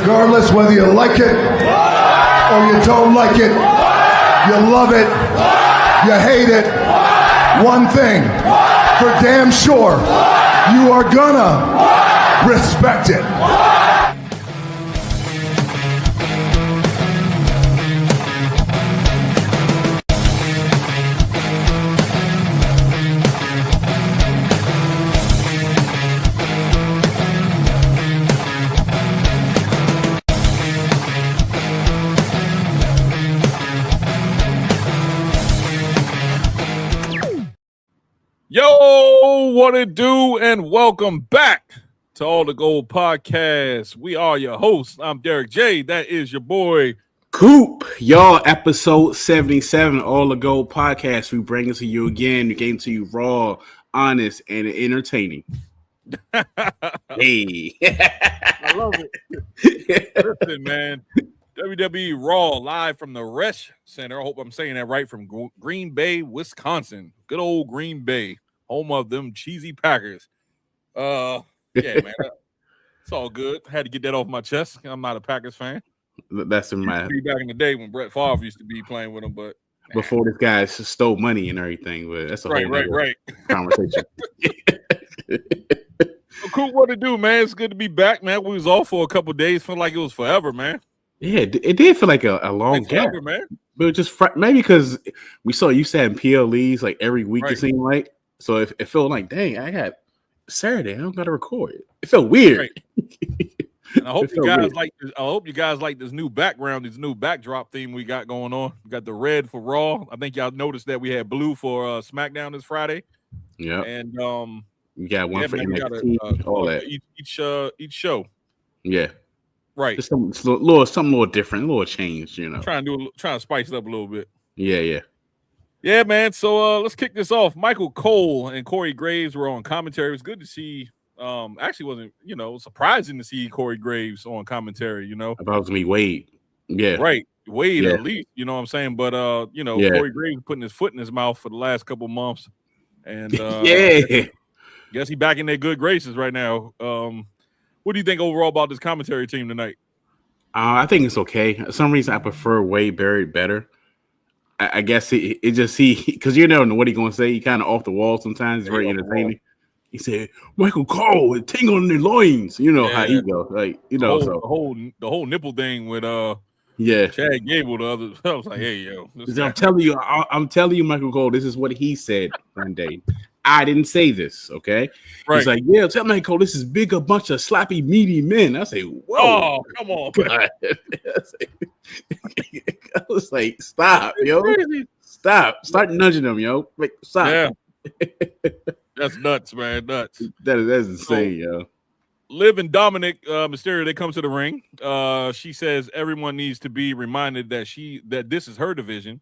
Regardless whether you like it or you don't like it, you love it, you hate it, one thing for damn sure, you are gonna respect it. Yo, what it do, and welcome back to All the Gold Podcast. We are your hosts. I'm Derek J. That is your boy Coop. Y'all, episode 77, All the Gold Podcast. We bring it to you again. We came to you raw, honest, and entertaining. Hey. I love it. Listen, man. WWE Raw live from the Resch Center. I hope I'm saying that right, from Green Bay, Wisconsin. Good old Green Bay, home of them cheesy Packers. Yeah, man. It's all good. Had to get that off my chest. I'm not a Packers fan. That's in my back in the day when Brett Favre used to be playing with them, but before this guy stole money and everything. But that's a whole conversation. So cool, what to do, man? It's good to be back, man. We was off for a couple of days. Felt like it was forever, man. Yeah, it did feel like a long gap, man. But just maybe because we saw you said PLEs like every week. Right. It seemed like so. It felt like, dang, I got Saturday. I don't got to record it. It felt weird. Right. And I hope you guys like. I hope you guys like this new background, this new backdrop theme we got going on. We got the red for Raw. I think y'all noticed that we had blue for SmackDown this Friday. Yeah, and we got one for NXT. All that each show. Yeah. Right, just something a little different, a little change, you know. Trying to spice it up a little bit. Yeah, man. So let's kick this off. Michael Cole and Corey Graves were on commentary. It was good to see. Actually, wasn't surprising to see Corey Graves on commentary. You know, about to be Wade. Yeah, right, Wade at least. You know what I'm saying? But Corey Graves putting his foot in his mouth for the last couple months, and guess he back in their good graces right now. What do you think overall about this commentary team tonight? I think it's okay. For some reason, I prefer Wade Barrett better. I guess because you never know what he's going to say. He kind of off the wall sometimes. It's very entertaining. He said, Michael Cole, tingle on the loins. You know how he goes. Like, you know, the whole nipple thing with Chad Gable, the other. I was like, hey, yo. I'm telling you, Michael Cole, this is what he said one day. I didn't say this, okay? Right. He's like, yeah, tell Michael Cole, this is big, a bunch of sloppy, meaty men. I say, whoa. Oh, come on. I was like, stop, yo. Stop. Start nudging them, yo. Like, stop. Yeah. That's nuts, man. Nuts. That's insane, yo. Liv and Dominic Mysterio, they come to the ring. She says everyone needs to be reminded that this is her division.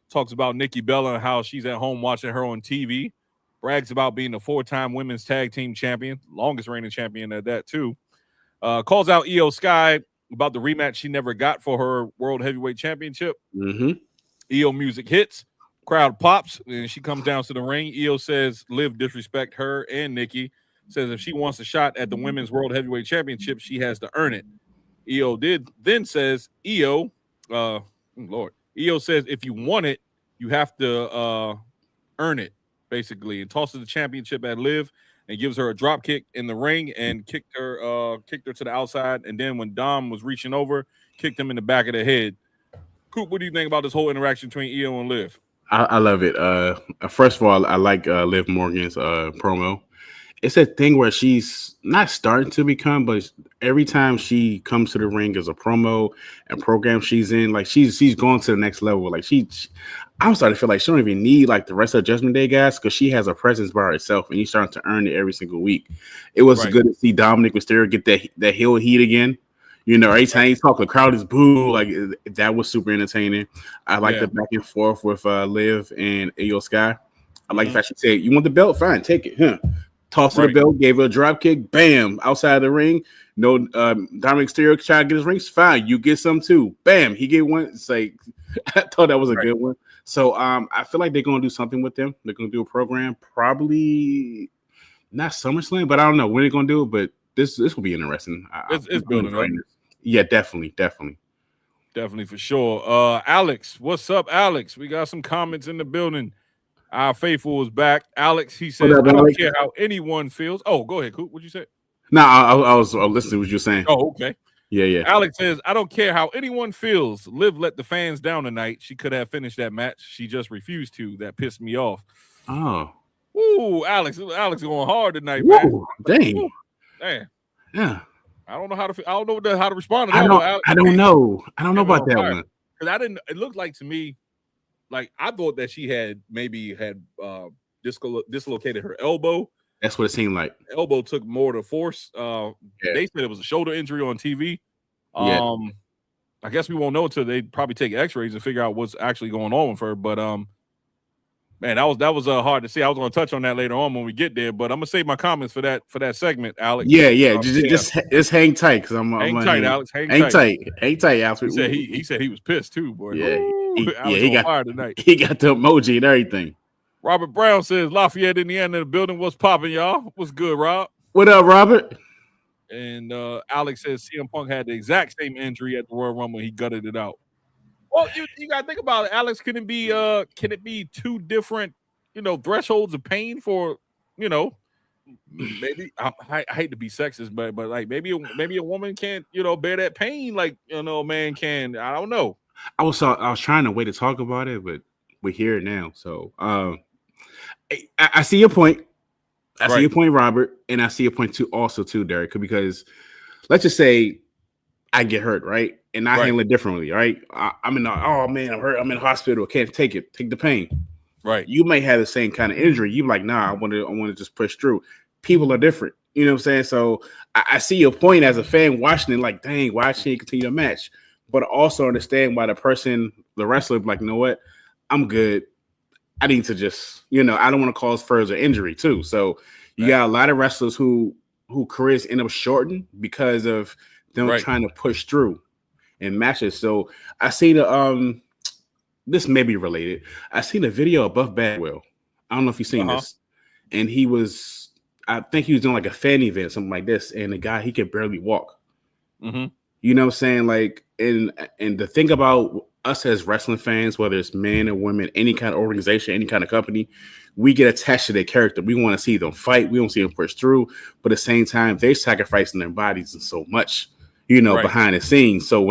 Talks about Nikki Bella and how she's at home watching her on TV. Brags about being the 4-time women's tag team champion, longest reigning champion at that too. Calls out Io Sky about the rematch she never got for her World Heavyweight Championship. Mm-hmm. Io music hits, crowd pops, and she comes down to the ring. Io says Liv disrespect her and Nikki. Says if she wants a shot at the Women's World Heavyweight Championship, she has to earn it. Io says if you want it, you have to earn it, basically, and tosses the championship at Liv and gives her a drop kick in the ring and kicked her to the outside. And then when Dom was reaching over, kicked him in the back of the head. Coop, what do you think about this whole interaction between Io and Liv? I love it. First of all, I like Liv Morgan's promo. It's a thing where she's not starting to become, but every time she comes to the ring as a promo and program she's in, like she's going to the next level. Like I'm starting to feel like she don't even need like the rest of the Judgment Day guys because she has a presence by herself and he's starting to earn it every single week. It was good to see Dominic Mysterio get that heel heat again. You know, every time he talk, the crowd is boo. Like that was super entertaining. I like the back and forth with Liv and Io Sky. I like the fact she said, "You want the belt? Fine, take it." Huh? Tossed her the belt, gave her a drop kick, bam, outside the ring. No, Dominic Mysterio trying to get his rings. Fine, you get some too. Bam, he get one. It's like I thought that was a good one. So I feel like they're gonna do something with them. They're gonna do a program, probably not SummerSlam, but I don't know when they're gonna do it. But this will be interesting. It's building up. Yeah, definitely. Definitely for sure. Alex, what's up, Alex? We got some comments in the building. Our faithful is back. Alex, he says, up, I don't Alex? care how anyone feels. Oh, go ahead, Coop. What'd you say? No, I was listening to what you were saying. Oh, okay. Yeah. Alex says, I don't care how anyone feels. Liv let the fans down tonight. She could have finished that match. She just refused to. That pissed me off. Oh. Ooh, Alex going hard tonight, man. Woo, dang. Ooh, man. Yeah. I don't know how to respond to I that don't. one, Alex. I don't know. I don't know about that fire. one. Because it looked like to me, like I thought that she had dislocated her elbow. That's what it seemed like. Elbow took more to force. They said it was a shoulder injury on TV. I guess we won't know until they probably take X-rays and figure out what's actually going on with her. But man, that was hard to see. I was going to touch on that later on when we get there, but I'm gonna save my comments for that segment, Alex. Yeah. Just hang tight because I'm hang tight, Alex. Hang tight, Alex. He said he was pissed too, boy. Yeah, he got fire tonight. He got the emoji and everything. Robert Brown says Lafayette, Indiana, in the building. What's popping, y'all? What's good, Rob? What up, Robert? And Alex says CM Punk had the exact same injury at the Royal Rumble. He gutted it out. Well, you gotta think about it, Alex. Can it be two different, thresholds of pain for, maybe I hate to be sexist, but like maybe a woman can't, bear that pain like a man can. I don't know. I was trying to wait to talk about it, but we're here now. So I see your point. I see your point, Robert, and I see your point too, Derek, because let's just say I get hurt, right? And I handle it differently, right? I'm in I'm hurt. I'm in the hospital. Can't take it. Take the pain. Right. You may have the same kind of injury. You like, nah, I want to just push through. People are different. You know what I'm saying? So I see your point as a fan watching it, like, dang, why she continue the match? But also understand why the wrestler, like, you know what? I'm good. I need to just, I don't want to cause further injury too. So you got a lot of wrestlers who careers end up shortened because of them trying to push through in matches. So I see this may be related. I seen a video of Buff Bagwell. I don't know if you've seen this. And I think he was doing like a fan event, something like this. And the guy, he could barely walk. Mm-hmm. You know what I'm saying? Like, and the thing about us as wrestling fans, whether it's men or women, any kind of organization, any kind of company, we get attached to their character. We want to see them fight. We want to see them push through. But at the same time, they're sacrificing their bodies and so much, behind the scenes. So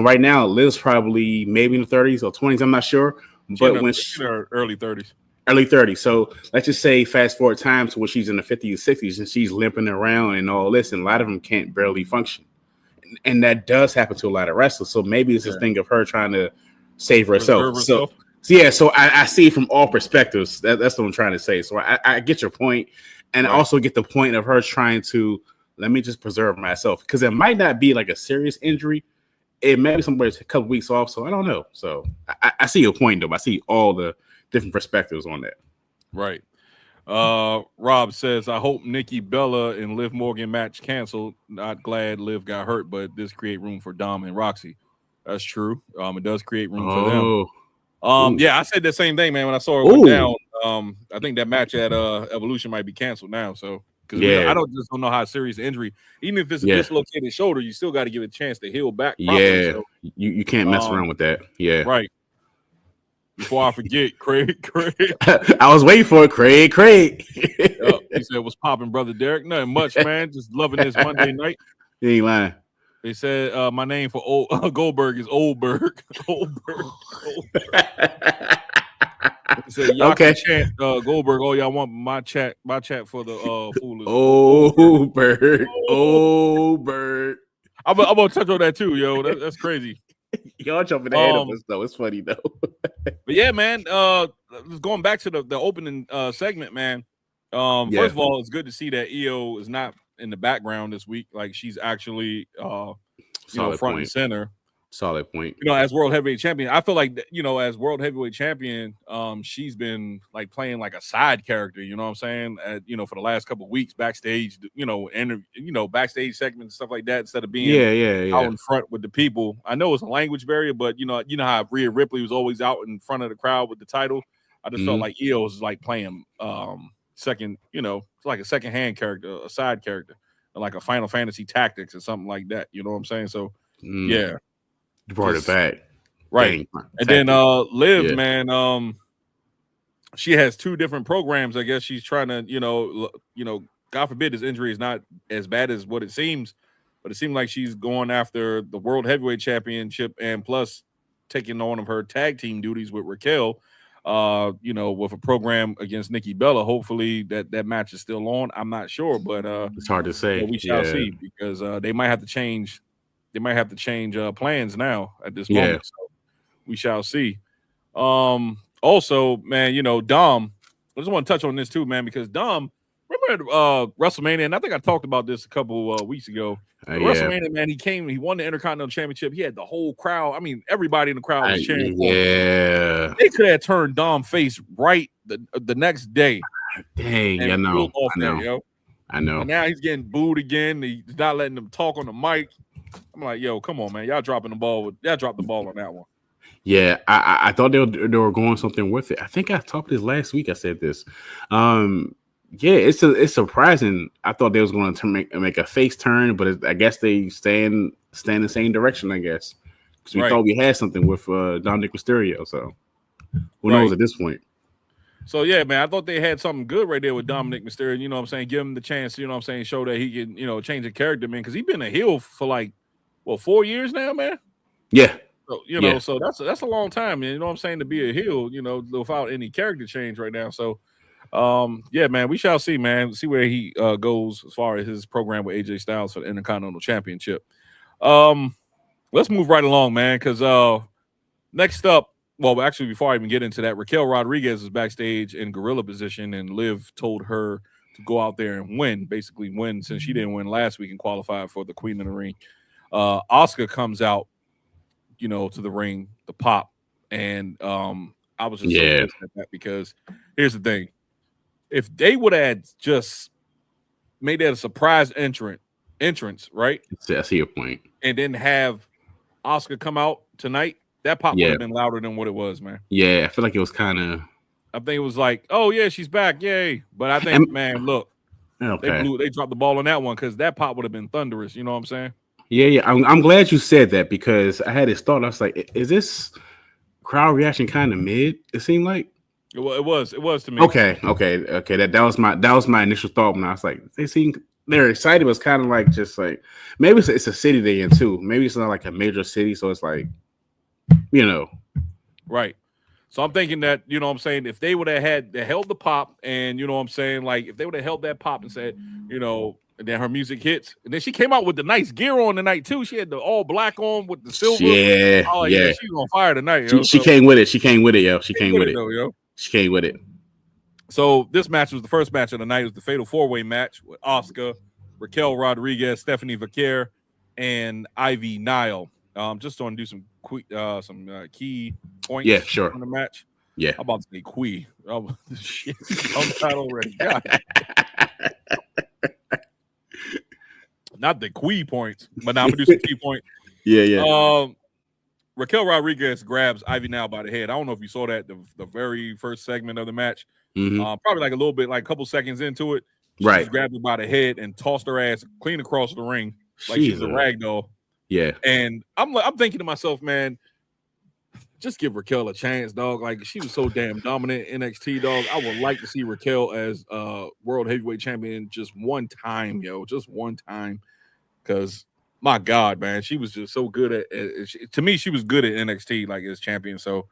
right now, Liv's probably maybe in the 30s or 20s. I'm not sure. But when she's early 30s. Early 30s. So let's just say fast forward time to when she's in the 50s, 60s, and she's limping around and all this. And a lot of them can't barely function. And that does happen to a lot of wrestlers. So maybe it's this thing of her trying to save herself. So I see it from all perspectives. That's what I'm trying to say. So I get your point, and I also get the point of her trying to let me just preserve myself, because it might not be like a serious injury. It may be somebody's a couple weeks off. So I don't know. So I see your point, though. I see all the different perspectives on that. Right. Rob says, I hope Nikki Bella and Liv Morgan match canceled. Not glad Liv got hurt, but this create room for Dom and Roxy. That's true. It does create room for them. Yeah, I said the same thing, man, when I saw her go down. I think that match at Evolution might be canceled now. So because I don't know how serious the injury, even if it's a dislocated shoulder, you still got to give it a chance to heal back properly. So, you can't mess around with that. Yeah. Right. Before I forget, Craig. I was waiting for it, Craig. He said, what's popping, brother Derek? Nothing much, man. Just loving this Monday night. You ain't lying. They said my name for Goldberg is Oldberg. Oldberg. He said, y'all can chant Goldberg all y'all want. My chat for the fool is Oldberg. I'm gonna touch on that too, yo. That's crazy. Y'all jumping ahead of us though. It's funny though. But yeah, man. Going back to the opening segment, man. First of all, it's good to see that EO is not in the background this week. Like she's actually front and center. Solid point. As world heavyweight champion, I feel like as world heavyweight champion, she's been like playing like a side character. You know what I'm saying? For the last couple of weeks backstage, backstage segments and stuff like that, instead of being out in front with the people. I know it's a language barrier, but you know how Rhea Ripley was always out in front of the crowd with the title. I just felt like EO was like playing second, it's like a second hand character, a side character. like a Final Fantasy Tactics or something like that. You know what I'm saying? So yeah, you brought it back, right? Dang, and then Liv, yeah. man, she has 2 different programs. I guess she's trying to, God forbid this injury is not as bad as what it seems, but it seems like she's going after the World Heavyweight Championship and plus taking on one of her tag team duties with Raquel. With a program against Nikki Bella. Hopefully that match is still on. I'm not sure, but it's hard to say. we shall see because they might have to change. They might have to change plans now at this moment. So we shall see. Also, man, Dom. I just want to touch on this too, man, because Dom. Remember WrestleMania, and I think I talked about this a couple weeks ago. WrestleMania, man, he won the Intercontinental Championship. He had the whole crowd. I mean, everybody in the crowd was cheering for him. They could have turned Dom face right the next day. Dang, I know. I know. And now he's getting booed again. He's not letting them talk on the mic. I'm like, yo, come on, man. Y'all dropping the ball. Y'all dropped the ball on that one. Yeah, I thought they were going something with it. I think I talked this last week. I said this. Yeah, it's surprising. I thought they was going to make a face turn, but I guess they stay in the same direction. I guess because we thought we had something with Dominic Mysterio. So who knows at this point? So yeah, man, I thought they had something good right there with Dominic Mysterio. You know what I'm saying? Give him the chance. You know what I'm saying? Show that he can change the character, man. Because he's been a heel for like 4 years now, man. Yeah. So so that's a long time, man. You know what I'm saying? To be a heel, without any character change right now. So. Yeah, man, we shall see, man. See where he goes as far as his program with AJ Styles for the Intercontinental Championship. Let's move right along, man, because next up, well, actually, before I even get into that, Raquel Rodriguez is backstage in gorilla position, and Liv told her to go out there and basically win, since she didn't win last week and qualify for the Queen of the Ring. Asuka comes out, to the ring, the pop, and I was just so pissed at that because here's the thing. If they would have just made that a surprise entrance, right? I see your point. And then have Asuka come out tonight, that pop would have been louder than what it was, man. Yeah, I feel like it was kind of. I think it was like, oh yeah, she's back, yay! But I think, man, look, they dropped the ball on that one because that pop would have been thunderous. You know what I'm saying? Yeah. I'm glad you said that because I had this thought. I was like, is this crowd reaction kind of mid? It seemed like. It was to me. Okay. That was my initial thought when I was like, they're excited, but it's kind of like just like maybe it's a city they in too. Maybe it's not like a major city, so it's like, right. So I'm thinking that what I'm saying, if they would have held the pop, and what I'm saying, like if they would have held that pop and said, and then her music hits, and then she came out with the nice gear on tonight too. She had the all black on with the silver. Yeah. She's on fire tonight. She came with it. She came with it, yo. She came with it. Though, yo. She came with it. So this match was the first match of the night. It was the Fatal 4-Way match with Asuka, Raquel Rodriguez, Stephanie Vaquer, and Ivy Nile. Just want to do some key points. Yeah, sure. On the match. Yeah, I'm about to say Quee. Oh, shit, I'm tired already. God. Not the Quee points, but now I'm gonna do some key points. Yeah. Raquel Rodriguez grabs Ivy Nile by the head. I don't know if you saw that the very first segment of the match. Probably like a little bit, like a couple seconds into it. She just grabbed her by the head and tossed her ass clean across the ring like she's a rag doll. Yeah. And I'm thinking to myself, man, just give Raquel a chance, dog. Like she was so damn dominant in NXT, dog. I would like to see Raquel as World Heavyweight Champion just one time, just one time, because. My God, man, she was just so good at. To me, she was good at NXT, like as champion. So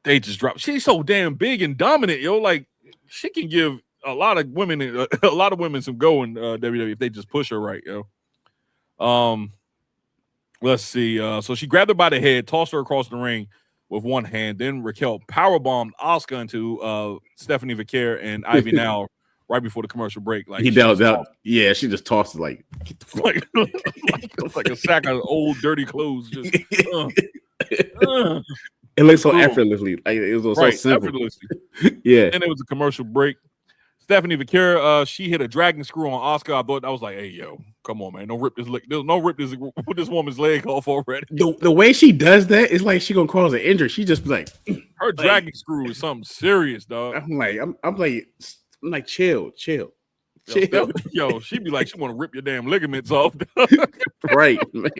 they just dropped. She's so damn big and dominant, yo. Like she can give a lot of women some go in WWE if they just push her right, yo. Let's see. So she grabbed her by the head, tossed her across the ring with one hand. Then Raquel powerbombed Asuka into Stephanie Vaquer and Ivy Nile. Right before the commercial break, like she just tossed it like like a sack of old dirty clothes. Just, it looks so effortlessly, like it was so simple. Effortlessly. Yeah, and it was a commercial break. Stephanie Vaquer, she hit a dragon screw on Asuka. I was like, hey, yo, come on, man, don't rip this put this woman's leg off already. The way she does that is like she gonna cause an injury. She just be like her dragon screw is something serious, dog. I'm like, chill. Yo, she'd be like, she want to rip your damn ligaments off. Right, man.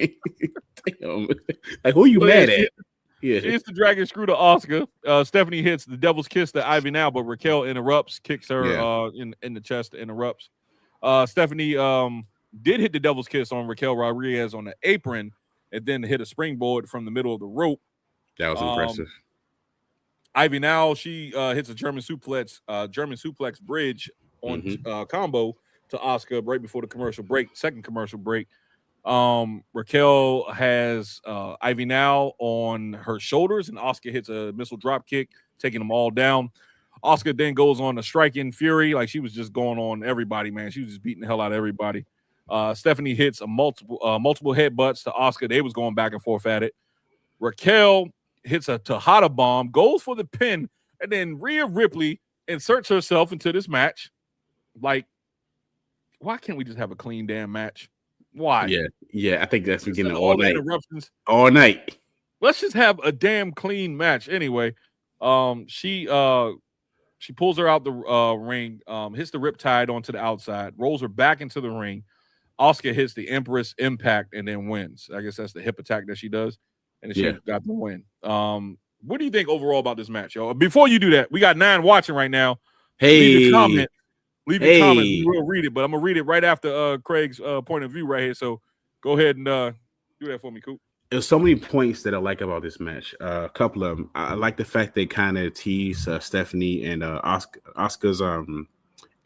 Damn. Like, who you mad at? Yeah. She hits the dragon screw to Asuka. Stephanie hits the devil's kiss to Ivy now, but Raquel interrupts, kicks her in the chest, interrupts. Stephanie did hit the devil's kiss on Raquel Rodriguez on the apron, and then hit a springboard from the middle of the rope. That was impressive. Ivy now, she hits a German suplex bridge on combo to Asuka right before the second commercial break. Raquel has Ivy now on her shoulders, and Asuka hits a missile drop kick, taking them all down. Asuka then goes on a striking fury, like she was just going on everybody, man. She was just beating the hell out of everybody. Stephanie hits a multiple headbutts to Asuka. They was going back and forth at it. Raquel hits a Tejada bomb, goes for the pin, and then Rhea Ripley inserts herself into this match. Like, why can't we just have a clean damn match? Why? Yeah. I think that's beginning all night. Interruptions. All night. Let's just have a damn clean match. Anyway, she pulls her out the ring, hits the riptide onto the outside, rolls her back into the ring. Asuka hits the Empress Impact and then wins. I guess that's the hip attack that she does, and she got the win. What do you think overall about this match, yo? Before you do that, we got 9 watching right now. Hey, leave a comment. We'll read it, but I'm gonna read it right after Craig's point of view right here. So go ahead and do that for me, Coop. There's so many points that I like about this match. A couple of them. I like the fact they kind of tease Stephanie and Asuka's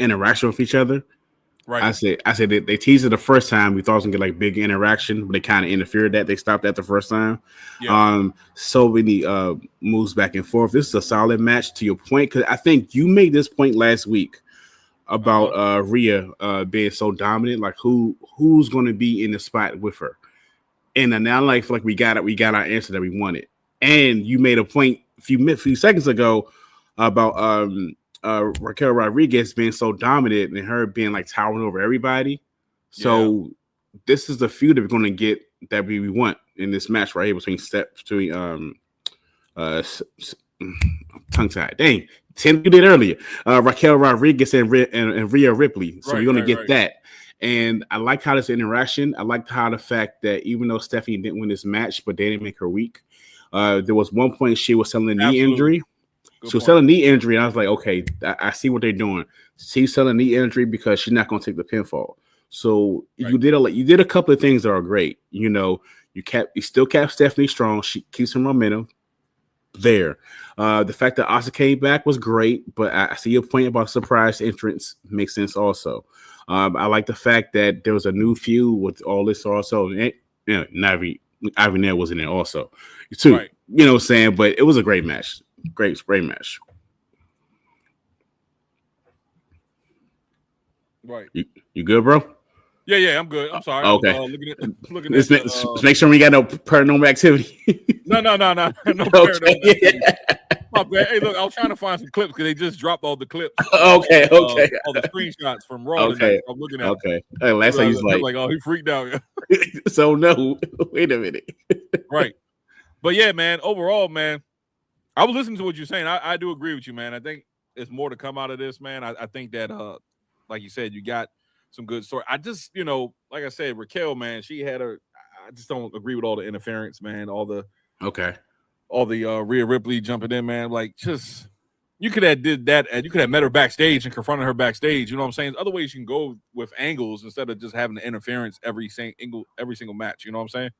interaction with each other. Right. I said they teased it the first time. We thought it was gonna get like big interaction, but they kind of interfered that. They stopped that the first time. Yeah. So many moves back and forth. This is a solid match to your point, because I think you made this point last week about Rhea being so dominant. Like who's gonna be in the spot with her? And now I feel like we got our answer that we wanted. And you made a point a few seconds ago about Raquel Rodriguez being so dominant and her being like towering over everybody. So this is the feud that we're going to get that we want in this match right here between tongue tied. Dang, Tim, you did earlier. Raquel Rodriguez and Rhea Ripley. So we're going to get that. And I like how this interaction. I like how the fact that even though Stephanie didn't win this match, but they didn't make her weak. There was one point she was selling a knee injury. She was selling knee injury, and I was like, okay, I see what they're doing. She's selling knee injury because she's not going to take the pinfall. So you did a couple of things that are great. You know, you still kept Stephanie strong. She keeps her momentum there. The fact that Asuka came back was great, but I see your point about surprise entrance makes sense also. I like the fact that there was a new feud with all this also. And, you know, Ivy Nail was in there also too. Right. You know what I'm saying? But it was a great match. Great match. Right. You good, bro? Yeah, I'm good. I'm sorry. Okay. Looking at make sure we got no paranormal activity. No paranormal activity. My bad. Hey, look, I was trying to find some clips because they just dropped all the clips. Okay. All the screenshots from Raw. Okay. I'm looking at. Okay. Hey, last time he's like, oh, he freaked out. So no, wait a minute. Right. But yeah, man. Overall, man, I was listening to what you're saying. I do agree with you, man. I think there's more to come out of this, man. I think that, like you said, you got some good story. I just, like I said, Raquel, man, she had I just don't agree with all the interference, man. All the Rhea Ripley jumping in, man. Like, just you could have did that, and you could have met her backstage and confronted her backstage. You know what I'm saying? There's other ways you can go with angles instead of just having the interference every single match. You know what I'm saying?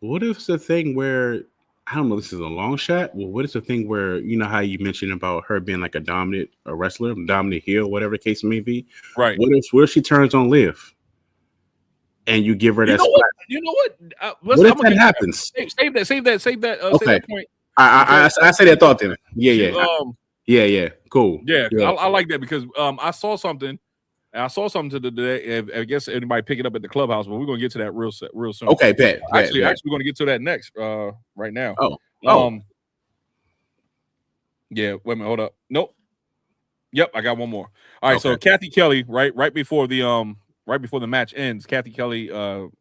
What if it's a thing where, I don't know, this is a long shot? Well, what is the thing where, you know how you mentioned about her being like a dominant wrestler, dominant heel, whatever the case may be? Right. What if she turns on Liv and you give her that spot? You know what? What if that happens? Save that. Okay. Save that point. I say that thought then. Yeah. Cool. Yeah. I like that because I saw something. I saw something today. I guess anybody pick it up at the clubhouse, but we're gonna get to that real soon. Okay, bet. Actually, we're gonna get to that next. Right now. Oh. Yeah. Wait a minute. Hold up. Nope. Yep. I got one more. All right. Okay. So Kathy Kelly, right before the match ends, Kathy Kelly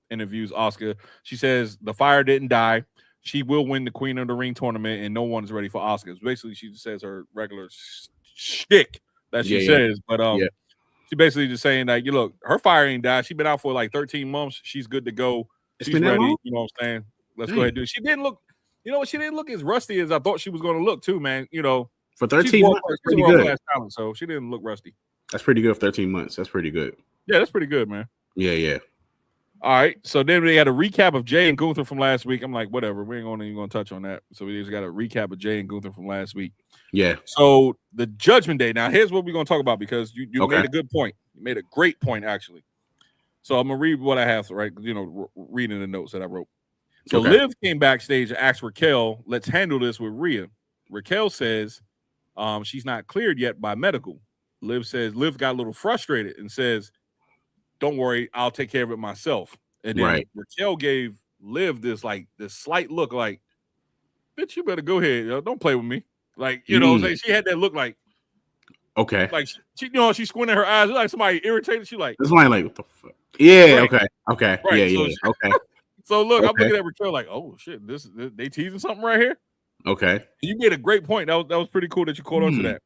interviews Asuka. She says the fire didn't die. She will win the Queen of the Ring tournament, and no one's ready for Asuka. Basically, she just says her regular shtick that she says, but She basically just saying that, you look, her fire ain't died. She's been out for like 13 months. She's good to go. It's She's been that ready. long? You know what I'm saying? Let's go ahead and do it. She didn't look, you know what? She didn't look as rusty as I thought she was going to look too, man. You know, For 13 months, that's pretty good. Talent, so she didn't look rusty. That's pretty good for 13 months. That's pretty good. Yeah, that's pretty good, man. Yeah. All right. So then they had a recap of Jey and Gunther from last week. I'm like, whatever. We ain't even going to touch on that. So we just got a recap of Jey and Gunther from last week. Yeah. So the Judgment Day. Now, here's what we're going to talk about because you Okay. made a good point. You made a great point, actually. So I'm going to read what I have, right? You know, reading the notes that I wrote. So Liv came backstage and asked Raquel, let's handle this with Rhea. Raquel says she's not cleared yet by medical. Liv got a little frustrated and says, don't worry, I'll take care of it myself. And then Raquel gave Liv this slight look like, bitch, you better go ahead. Yo. Don't play with me. Like, you know what I'm saying? She had that look like, okay. Like, she, you know, she's squinting her eyes like somebody irritated. She like, this one like, what the fuck? Yeah, right. Okay. Right. Yeah, okay. So look, I'm looking at Raquel like, oh shit, they teasing something right here. Okay. You made a great point. That was pretty cool that you caught on to that.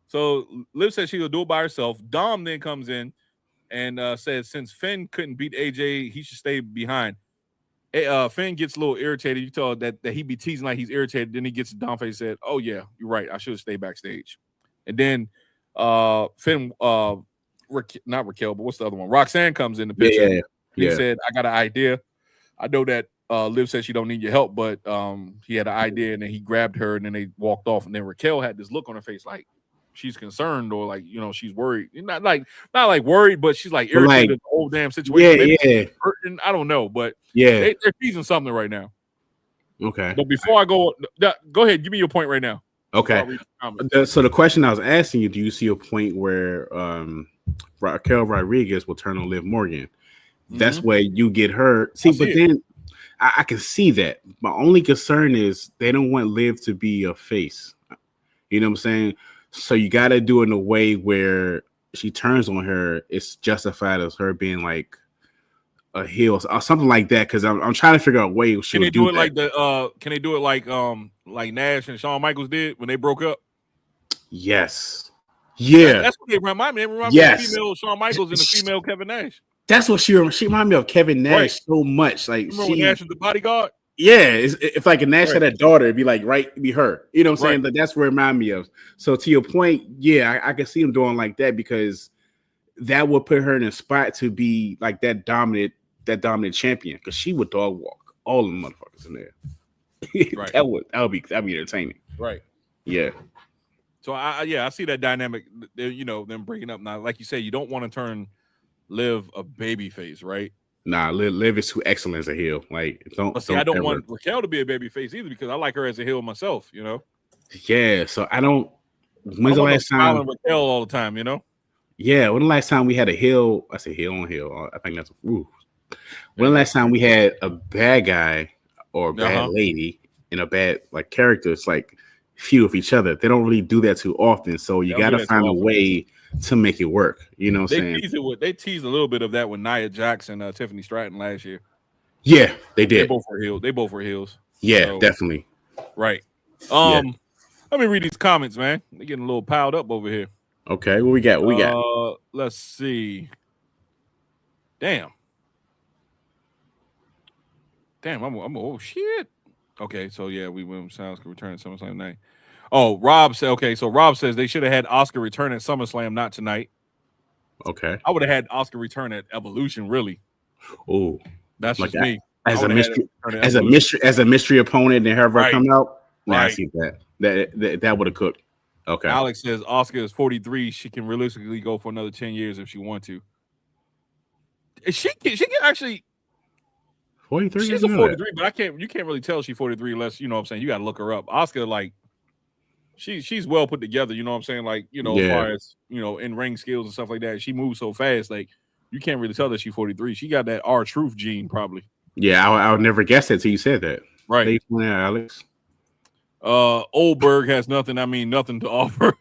So Liv said she'll do it by herself. Dom then comes in and says since Finn couldn't beat AJ, he should stay behind. Finn gets a little irritated. You tell that he be teasing like he's irritated. Then he gets to Dom face said, oh yeah, you're right. I should stay backstage. And then Finn, not Raquel, but what's the other one? Roxanne comes in the picture. He said, I got an idea. I know that Liv said she don't need your help, but he had an idea, and then he grabbed her, and then they walked off. And then Raquel had this look on her face like she's concerned or like, you know, she's worried. Not like worried, but she's like irritated at the whole damn situation. Hurting, I don't know, but they're teasing something right now. Okay. But before I go ahead, give me your point right now. Okay. So the question I was asking you, do you see a point where Raquel Rodriguez will turn on Liv Morgan? That's where you get her. Then I can see that. My only concern is they don't want Liv to be a face. You know what I'm saying? So you got to do it in a way where she turns on her. It's justified as her being like a heel or something like that. Because I'm trying to figure out a way. Can they do it like Can they do it like Nash and Shawn Michaels did when they broke up? Yes. Yeah. That's what they remind me. They remind me of the female Shawn Michaels and the female Kevin Nash. That's what she reminded me of Kevin Nash so much. Like remember when Nash was the bodyguard? Yeah, if like a Nash had a daughter, it'd be like be her. You know what I'm saying? But that's what it reminded me of. So to your point, I can see him doing like that because that would put her in a spot to be like that dominant champion because she would dog walk all the motherfuckers in there. Right. that'd be entertaining. Right. Yeah. So I see that dynamic. You know, them breaking up now. Like you say, you don't want to turn Liv a baby face, right? Nah, Liv is too excellent as a heel. Like, I don't want Raquel to be a baby face either because I like her as a heel myself. You know. Yeah. So I don't. When's the last time? Raquel all the time, you know. Yeah. When the last time we had a heel? I say heel on heel. I think that's. When the last time we had a bad guy or a bad lady in a bad like character? It's like feud with each other. They don't really do that too often. So you got to find a way to make it work. You know what I'm saying? They teased a little bit of that with Nia Jax and Tiffany Stratton last year. Yeah, they did. They both were heels. Yeah, so, definitely. Right. Let me read these comments, man. They're getting a little piled up over here. Okay, what we got? Let's see. Damn, I'm oh shit. Okay, so yeah, we went Sounds could return at SummerSlam night. Oh, Rob said okay. So Rob says they should have had Asuka return at SummerSlam, not tonight. Okay, I would have had Asuka return at Evolution. Really? Oh, that's like just me. As a mystery opponent and have her come out. Right. I see that would have cooked. Okay. Alex says Asuka is 43. She can realistically go for another 10 years if she wants to. She can actually 43. She's a 43, but you can't really tell she's 43 unless you know what I'm saying. You got to look her up. Asuka, like she's well put together. You know what I'm saying? Like as far as in ring skills and stuff like that. She moves so fast, like you can't really tell that she's 43. She got that R-Truth gene, probably. Yeah, I would never guess that till you said that. Right, Thanks for that, Alex. Goldberg has nothing to offer.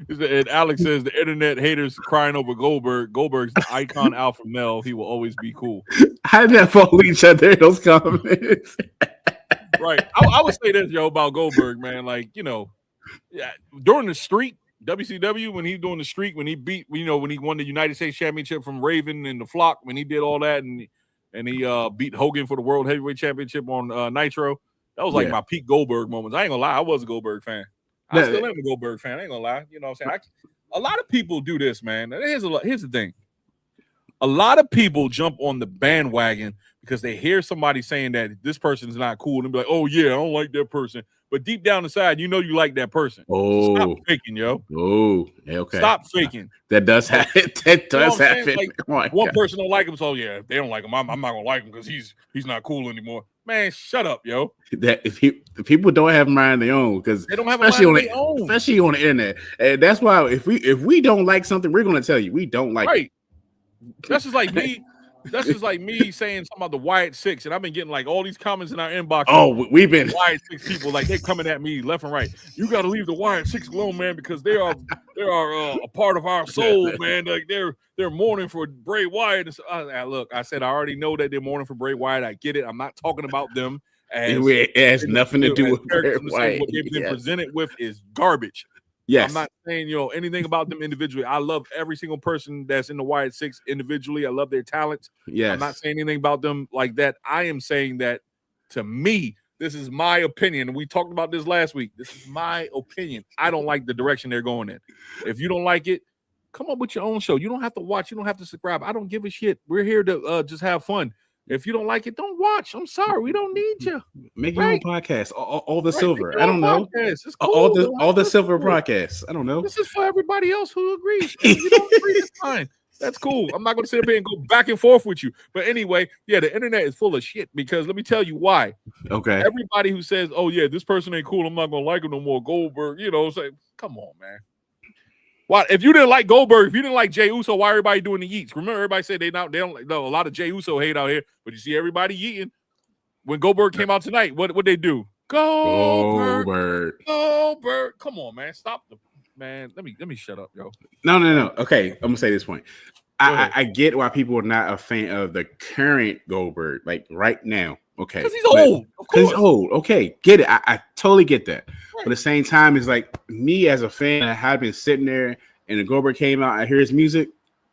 And Alex says the internet haters crying over Goldberg. Goldberg's the icon alpha male. He will always be cool. How did that follow each other in those comments? Right. I would say this, about Goldberg, man. Like, during the streak, WCW when he doing the streak, when he beat, when he won the United States Championship from Raven and the Flock, when he did all that, and he beat Hogan for the World Heavyweight Championship on Nitro. That was like my peak Goldberg moments. I ain't gonna lie, I was a Goldberg fan. I still am a Goldberg fan. I ain't gonna lie. You know what I'm saying? A lot of people do this, man. Here's the thing. A lot of people jump on the bandwagon because they hear somebody saying that this person's not cool and be like, oh, yeah, I don't like that person. But deep down inside, you like that person. Oh, so stop faking, yo. Oh, okay. Stop faking. That does happen. That does happen. Like, one person don't like him, so yeah, they don't like him. I'm not gonna like him because he's not cool anymore. Man, shut up, yo. That if people don't have a mind of their own, because they don't have a mind of their own, especially on the internet. And that's why if we don't like something, we're gonna tell you we don't like it. That's just like me. That's just like me saying something about the Wyatt Six, and I've been getting like all these comments in our inbox. Oh, we've been Wyatt Six people, like they're coming at me left and right. You got to leave the Wyatt Six alone, man, because they are a part of our soul, man. Like they're mourning for Bray Wyatt. And so, look, I said I already know that they're mourning for Bray Wyatt. I get it. I'm not talking about them. It has nothing to do with Bray Wyatt. What they've been presented with is garbage. Yes. I'm not saying, anything about them individually. I love every single person that's in the Wyatt Six individually. I love their talents. Yes. I'm not saying anything about them like that. I am saying that, to me, this is my opinion. And we talked about this last week. This is my opinion. I don't like the direction they're going in. If you don't like it, come up with your own show. You don't have to watch. You don't have to subscribe. I don't give a shit. We're here to just have fun. If you don't like it, don't watch. I'm sorry. We don't need you. Make your own podcast. All the silver. I don't know. Cool. All the silver podcasts. I don't know. This is for everybody else who agrees. If you don't agree, it's fine. That's cool. I'm not going to sit up here and go back and forth with you. But anyway, yeah, the internet is full of shit because let me tell you why. Okay. Everybody who says, oh, yeah, this person ain't cool, I'm not going to like him no more, Goldberg, say, come on, man. Why? If you didn't like Goldberg, if you didn't like Jey Uso, why everybody doing the yeets? Remember, everybody said they don't like. No, a lot of Jey Uso hate out here, but you see everybody yeeting. When Goldberg came out tonight, what they do? Goldberg. Come on, man. Stop man. Let me shut up, yo. No. Okay, I'm gonna say this point. I get why people are not a fan of the current Goldberg, like right now. Okay, because he's old. Because he's old. Okay, get it. I totally get that. Right. But at the same time, it's like me as a fan, I have been sitting there, and the Goldberg came out. I hear his music.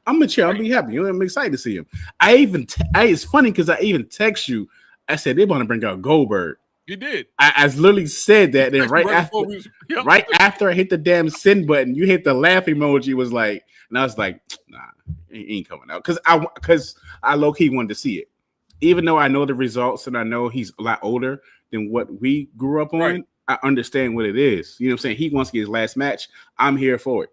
I'm gonna chill. I'll be happy. I'm excited to see him. It's funny because I even text you. I said they want to bring out Goldberg. You did. I literally said that. Then right after I hit the damn send button, you hit the laugh emoji. Was like, and I was like, nah, it ain't coming out because I low key wanted to see it. Even though I know the results and I know he's a lot older than what we grew up on, right. I understand what it is. You know what I'm saying? He wants to get his last match. I'm here for it.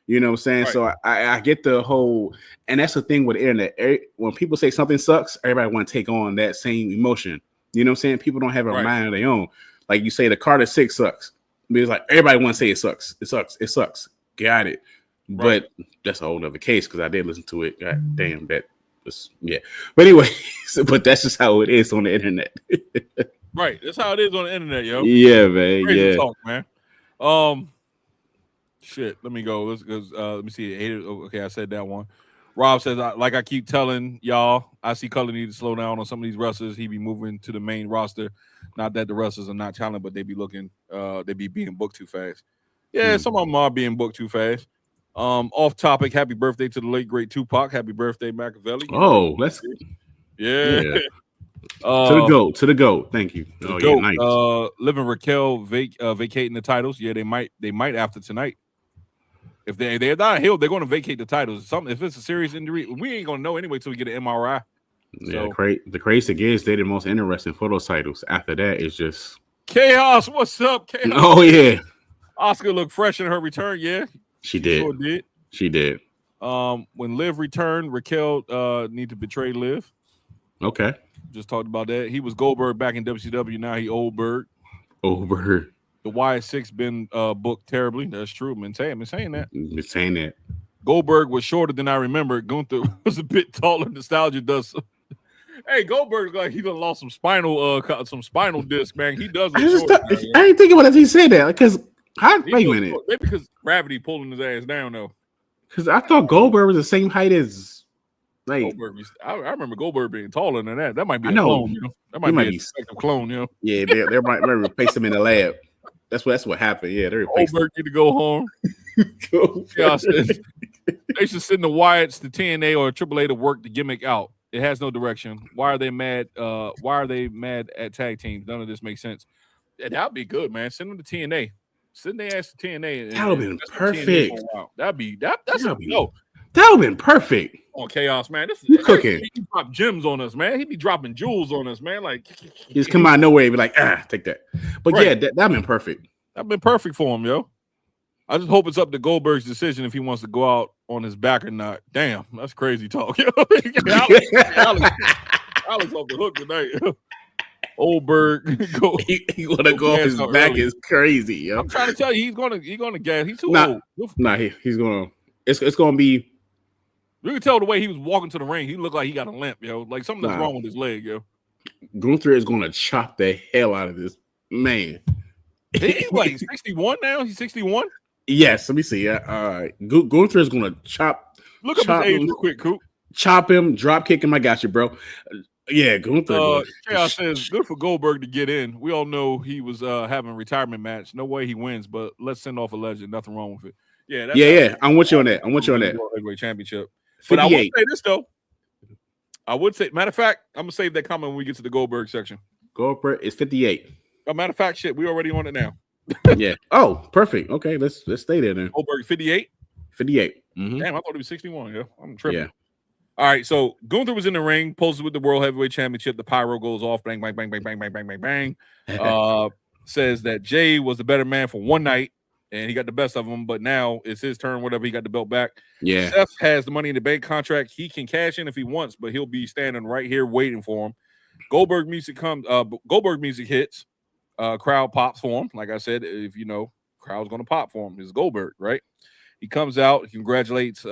You know what I'm saying? Right. So I get the whole, and that's the thing with the internet. When people say something sucks, everybody want to take on that same emotion. You know what I'm saying? People don't have a mind of their own. Like you say, the Carter 6 sucks. It's like everybody want to say it sucks. It sucks. It sucks. Got it. Right. But that's a whole other case because I did listen to it. God damn, that was, yeah. But anyway, but that's just how it is on the internet. Right. That's how it is on the internet, yo. Yeah, man. Crazy talk, man. Shit. Let me go. Let me see. Okay, I said that one. Rob says, like I keep telling y'all, I see Color need to slow down on some of these wrestlers. He be moving to the main roster. Not that the wrestlers are not talented, but they be being booked too fast. Yeah, some of them are being booked too fast. Off topic, happy birthday to the late great Tupac. Happy birthday, Machiavelli. Oh, let's yeah. To the goat. Thank you. Oh, yeah, nice. Liv and Raquel vacating the titles. Yeah, they might after tonight. If they're not healed, they're going to vacate the titles. If it's a serious injury, we ain't going to know anyway till we get an MRI. Yeah, the crazy thing is they're the most interesting for those titles. After that, it's just chaos. What's up, chaos? Oh yeah, Asuka looked fresh in her return. Yeah, she did. Sure did. She did. When Liv returned, Raquel need to betray Liv. Okay, just talked about that. He was Goldberg back in WCW. Now he Oldberg. Oldberg. The Wyatt-6 been booked terribly. That's true. I'm saying that. Been saying that. Goldberg was shorter than I remember. Gunther was a bit taller. Nostalgia does. Hey, Goldberg's like he done lost some spinal disc, man. He does. I ain't thinking about it. He said that because wait a minute. Maybe because gravity pulling his ass down though. Because I thought Goldberg was the same height as like Goldberg. I remember Goldberg being taller than that. That might be a clone. You know, that might be a clone. You know. Yeah, they might replace him in the lab. That's what happened. Yeah, they replaced Goldberg need to go home. Chaos says they should send the Wyatts to TNA or AAA to work the gimmick out. It has no direction. Why are they mad? Why are they mad at tag teams? None of this makes sense. Yeah, that'd be good, man. Send them to TNA. Send their ass to TNA. That would have been perfect. That'd be that's that would have been perfect. On Chaos, man. You cooking? He drop gems on us, man. He be dropping jewels on us, man. Like he's come out of nowhere and be like, take that. But right. yeah, that'd been perfect. That'd been perfect for him, yo. I just hope it's up to Goldberg's decision if he wants to go out on his back or not. Damn, that's crazy talk. Alex off the hook tonight. Goldberg, he want to go off his back early. Is crazy, yo. I'm trying to tell you, he's gonna gas. He's too old. He's gonna. It's gonna be. You can tell the way he was walking to the ring. He looked like he got a limp, yo. Like something's wrong with his leg, yo. Gunther is gonna chop the hell out of this man. He's like 61 now. He's 61. Yes, let me see. Gunther is gonna chop. Look up his age real quick, Coop. Chop him, drop kick him. I got you, bro. Yeah, Gunther. Chaos says good for Goldberg to get in. We all know he was having a retirement match. No way he wins, but let's send off a legend. Nothing wrong with it. Yeah, I'm with you on that. Heavyweight championship. 58. But I would say this though. Matter of fact, I'm gonna save that comment when we get to the Goldberg section. Goldberg is 58. Matter of fact, we already on it now. Yeah. Oh, perfect. Okay, let's stay there then. Goldberg 58. 58. Mm-hmm. Damn, I thought he was 61. Yeah, I'm tripping. Yeah. All right, so Gunther was in the ring, poses with the World Heavyweight Championship. The pyro goes off, bang, bang, bang, bang, bang, bang, bang, bang, bang. Says that Jey was the better man for one night, and he got the best of him, but now it's his turn, whatever, he got the belt back. Yeah. Seth has the Money in the Bank contract. He can cash in if he wants, but he'll be standing right here waiting for him. Goldberg music hits. Crowd pops for him. Like I said, if you know, crowd's going to pop for him. It's Goldberg, right? He comes out, he congratulates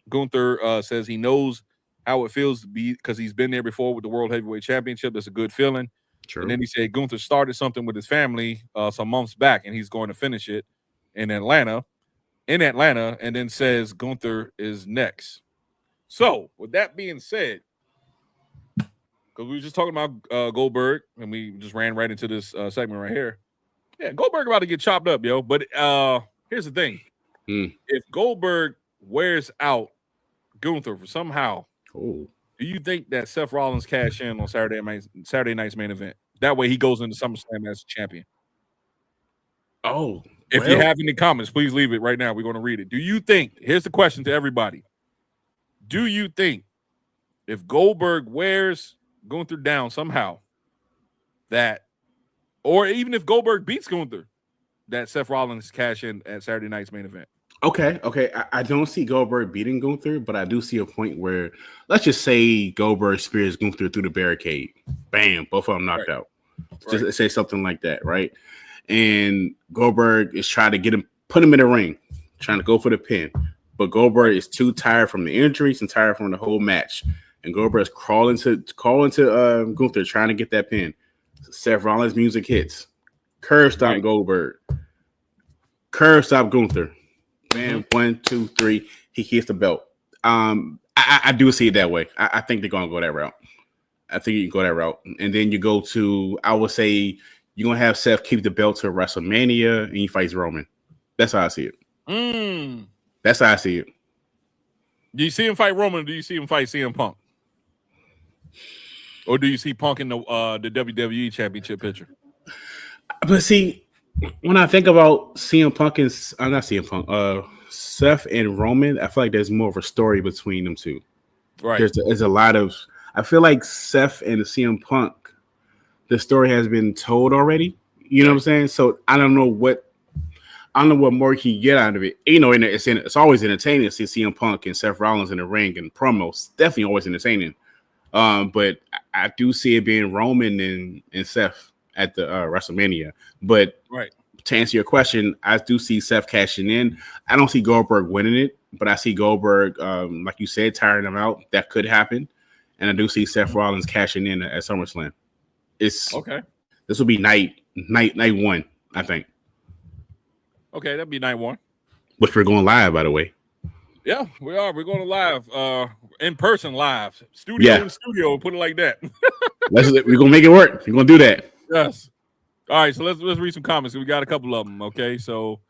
Gunther, says he knows how it feels to be because he's been there before with the World Heavyweight Championship. That's a good feeling. True. And then he said Gunther started something with his family some months back, and he's going to finish it in Atlanta, and then says Gunther is next. So, with that being said, because we were just talking about Goldberg, and we just ran right into this segment right here. Yeah, Goldberg about to get chopped up, yo. But here's the thing. If Goldberg wears out Gunther for somehow, do you think that Seth Rollins cash in on Saturday night's main event? That way he goes into SummerSlam as champion. If you have any comments, please leave it right now. We're going to read it. Do you think, here's the question to everybody. Do you think if Goldberg wears Gunther down somehow, that, or even if Goldberg beats Gunther, that Seth Rollins cash in at Saturday night's main event? Okay. I don't see Goldberg beating Gunther, but I do see a point where, let's just say Goldberg spears Gunther through the barricade. Bam, both of them knocked out. Just say something like that, right? And Goldberg is trying to put him in the ring, trying to go for the pin. But Goldberg is too tired from the injuries and tired from the whole match. And Goldberg is crawling to Gunther, trying to get that pin. Seth Rollins music hits. Curve stop Goldberg. Curve stop Gunther. Man, 1, 2, 3. He gets the belt. I do see it that way. I think they're gonna go that route. I think you can go that route, and then you go to. I would say you're gonna have Seth keep the belt to WrestleMania, and he fights Roman. That's how I see it. That's how I see it. Do you see him fight Roman, or do you see him fight CM Punk, or do you see Punk in the WWE Championship picture? But see. When I think about CM Punk and not CM Punk, Seth and Roman, I feel like there's more of a story between them two. Right. There's a lot of. I feel like Seth and CM Punk, the story has been told already. You know what I'm saying? So I don't know what more he can get out of it. You know, it's always entertaining to see CM Punk and Seth Rollins in the ring and promos. Definitely always entertaining. But I do see it being Roman and Seth at the WrestleMania. But to answer your question, I do see Seth cashing in. I don't see Goldberg winning it, but I see Goldberg, like you said, tiring him out. That could happen. And I do see Seth Rollins cashing in at SummerSlam. This will be night one, I think. Okay, that'd be night one. Which we're going live, by the way. Yeah, we are. We're going live, in person live, studio, put it like that. We're gonna make it work. We're gonna do that. Yes. All right, so let's read some comments. We got a couple of them. Okay, so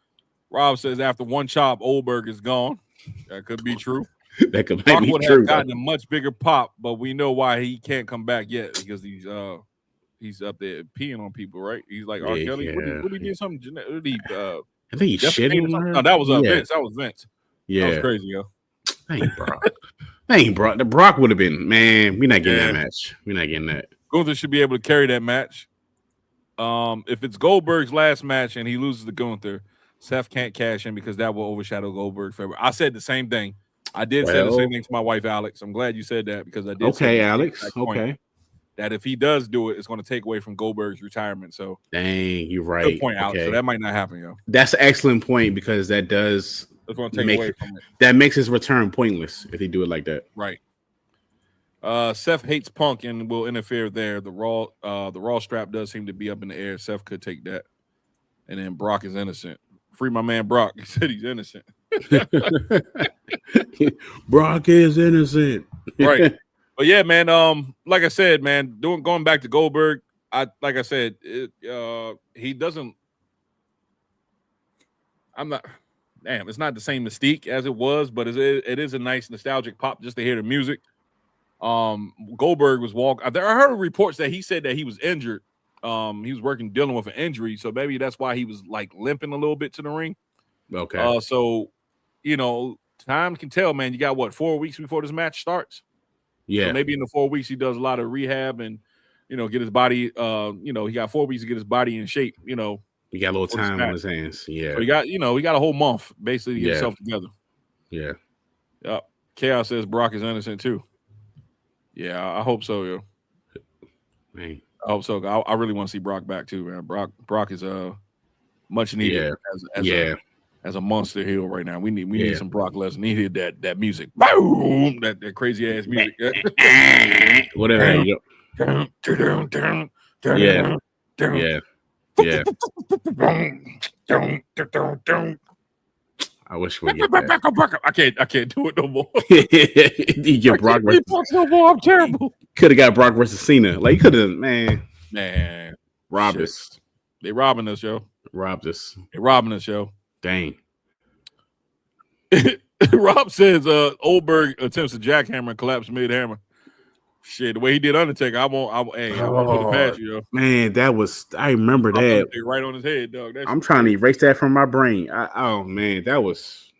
Rob says after one chop, Goldberg is gone. That could be true. That could Brock be would true. have gotten a much bigger pop, but we know why he can't come back yet because he's up there peeing on people, right? He's like R. Kelly. What he did something? What did he, I think he shitting on her. No, that was Vince. That was Vince. Yeah, that was crazy, yo. Ain't Brock. The Brock would have been, man. We're not getting that match. We're not getting that. Gunther should be able to carry that match. If it's Goldberg's last match and he loses to Gunther, Seth can't cash in because that will overshadow Goldberg forever. I said the same thing. I did say the same thing to my wife, Alex. I'm glad you said that because I did. Okay, Alex. Okay. That if he does do it, it's going to take away from Goldberg's retirement. So, dang, you're right. Good point, Alex. So that might not happen, yo. That's an excellent point because that does. That's going to take away from it. That makes his return pointless if he do it like that. Right. Seth hates Punk and will interfere there. The Raw strap does seem to be up in the air. Seth could take that, and then Brock is innocent. Free my man Brock. He said he's innocent. Brock is innocent. Right. But yeah, man. Like I said, man, going back to Goldberg, like I said, he doesn't. It's not the same mystique as it was, but it is a nice nostalgic pop just to hear the music. Goldberg was walking. I heard reports that he said that he was injured. He was dealing with an injury, so maybe that's why he was like limping a little bit to the ring. Okay. So time can tell, man. You got 4 weeks before this match starts. Yeah. So maybe in the 4 weeks he does a lot of rehab and get his body. He got 4 weeks to get his body in shape. He got a little time on his hands. Yeah. So he got a whole month basically to get himself together. Yeah. Yep. Chaos says Brock is innocent too. Yeah, I hope so, yo. Man. I hope so. I really want to see Brock back too, man. Brock is much needed as a monster heel right now. We need some Brock Lesnar. Needed that music. Boom! That crazy ass music. Whatever. Yeah. I wish we get that. I can't do it no more. You get Brock versus no more. I'm terrible. Could have got Brock versus Cena. Like, could have, man. Robbed us. They robbing us, yo. Robbed us. They robbing us, yo. Dang. Rob says Goldberg attempts to jackhammer and collapse mid-hammer. Shit, the way he did Undertaker, I won't put it past you, yo. Man, I remember that. Right on his head, dog. I'm trying to erase that from my brain. Man, that was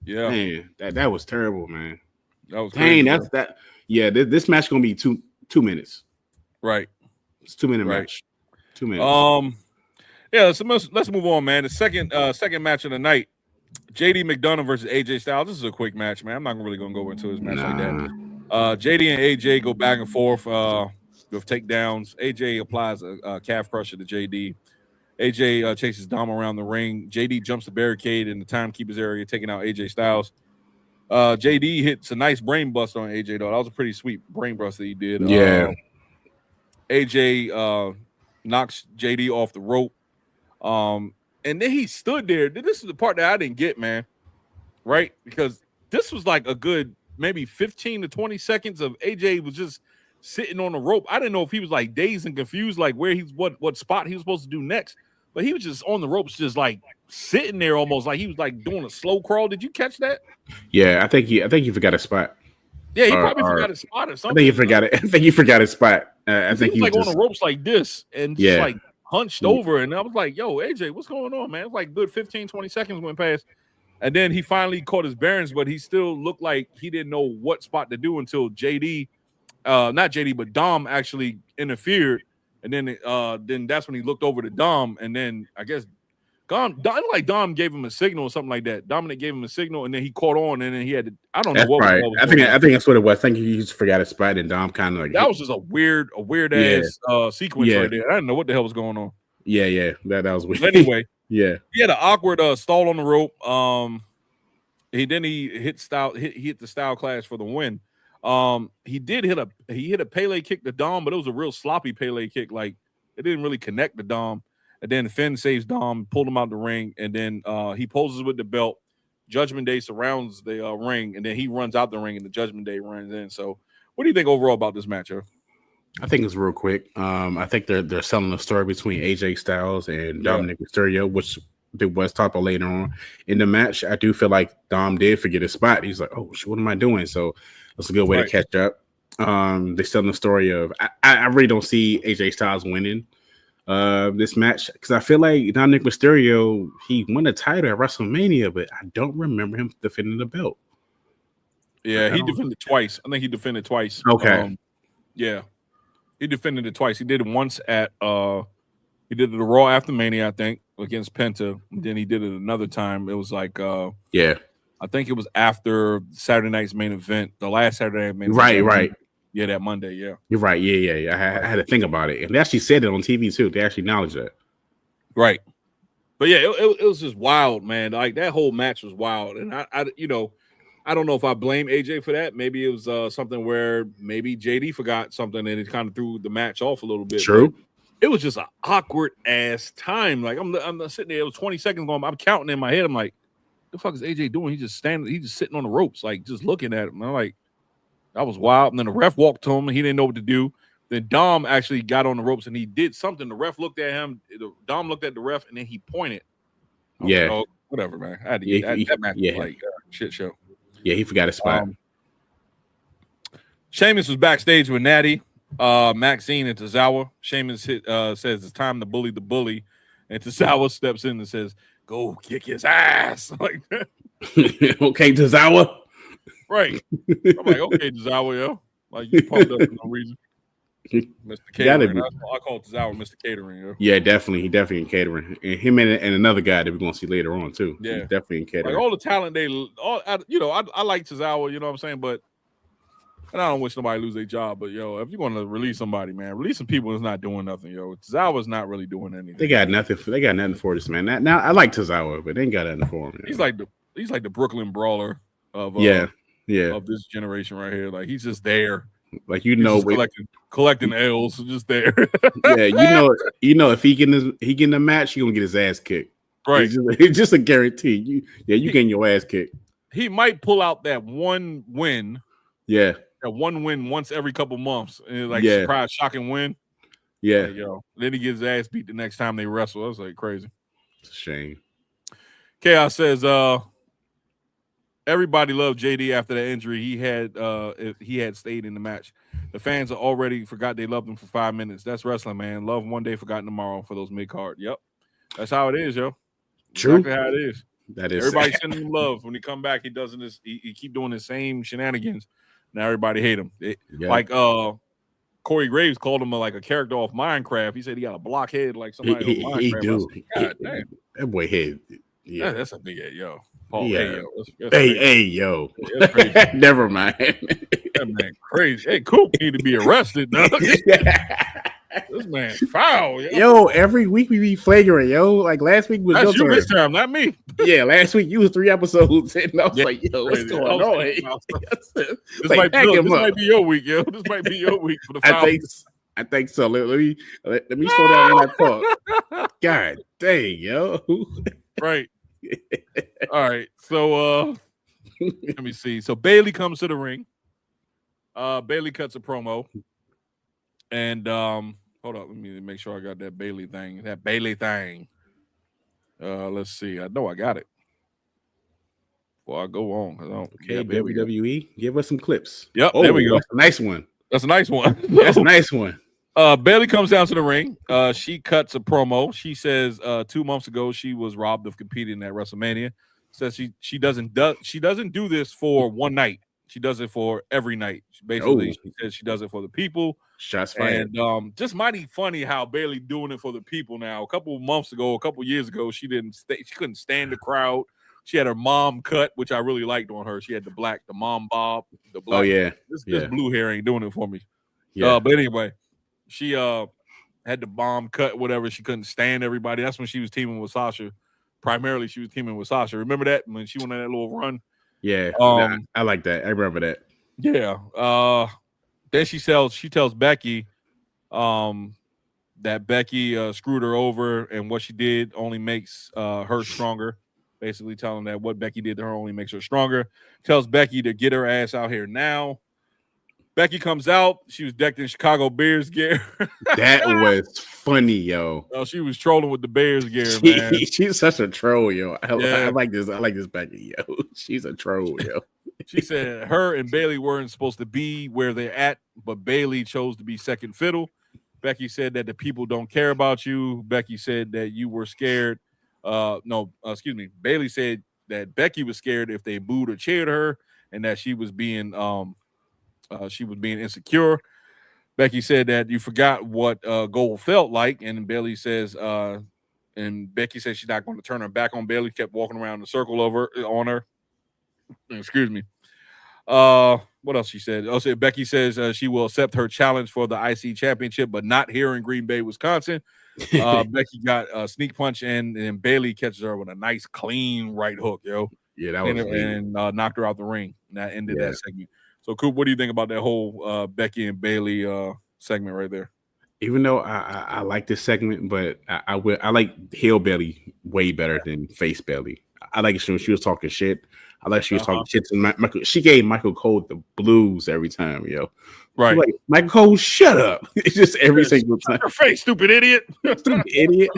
man, that was terrible, man. That was crazy, that. Yeah, this match gonna be 2 minutes. Right. It's 2 minute match. 2 minutes. Yeah, so let's move on, man. The second match of the night, JD McDonough versus AJ Styles. This is a quick match, man. I'm not really gonna go into this match like that. JD and AJ go back and forth with takedowns. AJ applies a calf crusher to JD. AJ chases Dom around the ring. JD jumps the barricade in the timekeeper's area, taking out AJ Styles. JD hits a nice brain buster on AJ, though. That was a pretty sweet brain buster he did. Yeah. AJ knocks JD off the rope. And then he stood there. This is the part that I didn't get, man. Right? Because this was like a good maybe 15 to 20 seconds of AJ was just sitting on the rope. I didn't know if he was like dazed and confused, like where he's what spot he was supposed to do next. But he was just on the ropes, just like sitting there almost like he was like doing a slow crawl. Did you catch that? Yeah, I think he forgot a spot. Yeah, he probably forgot his spot or something. I think he forgot it. I think he forgot his spot. I think he was like on the ropes like this and just like hunched over. And I was like, yo, AJ, what's going on, man? It was like good 15, 20 seconds went past. And then he finally caught his bearings, but he still looked like he didn't know what spot to do until not JD, but Dom actually interfered. And then that's when he looked over to Dom. And then I guess Dom gave him a signal or something like that. Dominic gave him a signal, and then he caught on, and then he had to. I don't know what. Right. I think that's what it was. I think he just forgot his spot, and Dom kind of like that was just a weird ass sequence right there. I didn't know what the hell was going on. Yeah, that was weird. But anyway, he had an awkward stall on the rope. He hit the style clash for the win. He hit a Pele kick to Dom, but it was a real sloppy Pele kick. Like it didn't really connect to Dom. And then Finn saves Dom, pulled him out the ring, and then he poses with the belt. Judgment Day surrounds the ring, and then he runs out the ring, and the Judgment Day runs in. So, what do you think overall about this match, yo? I think it's real quick. I think they're selling the story between AJ Styles and Dominic Mysterio, which that was talked about later on in the match. I do feel like Dom did forget his spot. He's like, "Oh, shit, what am I doing?" So that's a good way to catch up. They're telling the story of I really don't see AJ Styles winning this match because I feel like Dominic Mysterio, he won the title at WrestleMania, but I don't remember him defending the belt. Yeah, he defended twice. I think he defended twice. Okay. Yeah, he defended it twice. He did it once at he did it the Raw after Mania, I think, against Penta. And then he did it another time. It was like yeah, I think it was after Saturday night's main event, the last Saturday night main event. Right. Yeah, that Monday. Yeah, you're right. Yeah. I had to think about it, and they actually said it on TV too. They actually acknowledged that. Right. But yeah, it was just wild, man. Like that whole match was wild, and I don't know if I blame AJ for that. Maybe it was something where maybe JD forgot something and it kind of threw the match off a little bit. True. It was just an awkward ass time. Like I'm sitting there. It was 20 seconds going. I'm counting in my head. I'm like, the fuck is AJ doing? He's just standing. He's just sitting on the ropes, like just looking at him. I'm like, that was wild. And then the ref walked to him and he didn't know what to do. Then Dom actually got on the ropes and he did something. The ref looked at him. Dom looked at the ref and then he pointed. Yeah. Like, oh, whatever, man. I had to get that match was like shit show. Yeah, he forgot his spot. Sheamus was backstage with Natty, Maxine, and Tozawa. Sheamus says it's time to bully the bully, and Tozawa steps in and says, "Go kick his ass!" Like that. Okay, Tozawa. Right. I'm like, okay, Tozawa, yo. Like you pumped up for no reason. Mr. Catering. I call Tozawa Mr. Catering, yo. Yeah, definitely. He definitely in catering. And him and another guy that we're gonna see later on too. Yeah, he's definitely in catering. Like all the talent I like Tozawa, you know what I'm saying? But and I don't wish nobody lose their job, but yo, if you're gonna release somebody, man, release some people that's not doing nothing, yo. Tozawa's not really doing anything. They got nothing for this man. Now I like Tozawa, but they ain't got nothing for him. He's like the Brooklyn Brawler of of this generation right here. Like he's just there. Like collecting L's, just there. Yeah, if he getting a match, he gonna get his ass kicked. Right, it's just a guarantee. You getting your ass kicked. He might pull out that one win. Yeah, that one win once every couple months, and surprise, shocking win. Yeah, like, then he gets his ass beat the next time they wrestle. That's like crazy. It's a shame. Chaos says, everybody loved JD after that injury. If he had stayed in the match. The fans already forgot they loved him for 5 minutes. That's wrestling, man. Love one day, forgotten tomorrow for those mid-card. Yep. That's how it is, yo. True. Exactly how it is. That is. Everybody sending him love. When he come back, he doesn't this. He keep doing the same shenanigans. Now everybody hate him. Like Corey Graves called him a character off Minecraft. He said he got a blockhead like somebody on Minecraft. He do. God damn. That boy head. Yeah, that's a big head, yo. Paul, yeah. Hey, yo. Yeah, that's crazy. Never mind. That man crazy. Hey, Coop need to be arrested, dog. This man foul, yo. Every week we be flagrant, yo. Like last week was that's you this time, not me. Yeah, last week you was 3 episodes, and I was like, yo, what's going on? This might be your week, yo. This might be your week for the foul. I think so. Let me slow down when I talk. God dang, yo. Right. All right. So let me see. So Bailey comes to the ring. Bailey cuts a promo. And hold up, let me make sure I got that Bailey thing. Let's see. I know I got it. Before I go on. Okay, WWE, give us some clips. Yep, there we go. That's a nice one. That's a nice one. That's a nice one. Bailey comes down to the ring. She cuts a promo. She says 2 months ago she was robbed of competing at WrestleMania. Says she doesn't do this for one night. She does it for every night. She says she does it for the people. Shots fired. And just mighty funny how Bailey doing it for the people now. A couple years ago, she couldn't stand the crowd. She had her mom cut, which I really liked on her. She had the mom bob, the black. Oh yeah. This blue hair ain't doing it for me. Yeah. But anyway, she had the bomb cut, whatever. She couldn't stand everybody. That's when she was teaming with Sasha. Primarily, she was teaming with Sasha. Remember that when she went on that little run? Yeah, I like that. I remember that. Yeah. Then she tells Becky that Becky screwed her over, and what she did only makes her stronger. Basically telling that what Becky did to her only makes her stronger. Tells Becky to get her ass out here now. Becky comes out. She was decked in Chicago Bears gear. That was funny, yo. Oh, she was trolling with the Bears gear, man. She's such a troll, yo. I Yeah. like this. I like this Becky, yo. She's a troll, yo. She said her and Bayley weren't supposed to be where they're at, but Bayley chose to be second fiddle. Becky said that the people don't care about you. Becky said that you were scared. Bayley said that Becky was scared if they booed or cheered her, and that she was being insecure. Becky said that you forgot what Gold felt like, and Bayley says, and Becky said she's not going to turn her back on Bayley. Kept walking around in a circle on her. Excuse me. What else she said? Also, Becky says she will accept her challenge for the IC championship, but not here in Green Bay, Wisconsin. Becky got a sneak punch, and Bayley catches her with a nice, clean right hook, yo. Yeah, that was and knocked her out the ring. And that ended that segment. So, Coop, what do you think about that whole Becky and Bayley segment right there? Even though I like this segment, but I like heel Bayley way better than face Bayley. I like it when she was talking shit. I like she was talking shit to Michael. She gave Michael Cole the blues every time, yo. Right. Like, Michael Cole, shut up. It's just every single time. Your face, stupid idiot. Stupid idiot.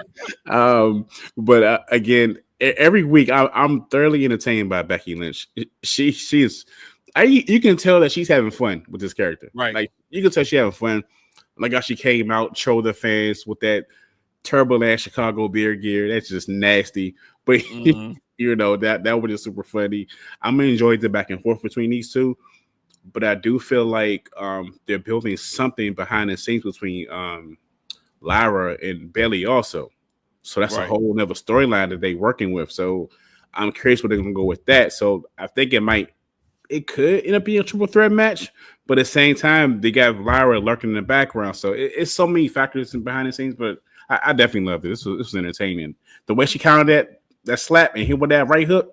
But again, every week I'm thoroughly entertained by Becky Lynch. She is. You can tell that she's having fun with this character. Right. Like you can tell she's having fun. Like how she came out, trolled the fans with that turbo ass Chicago beer gear. That's just nasty. But you know, that was just super funny. I'm gonna enjoy the back and forth between these two. But I do feel like they're building something behind the scenes between Lyra and Bayley also. So that's a whole nother storyline that they're working with. So I'm curious where they're gonna go with that. So I think it could end up being a triple threat match, but at the same time, they got Lyra lurking in the background. So it's so many factors behind the scenes, but I definitely loved it. This was entertaining. The way she countered that slap and hit with that right hook,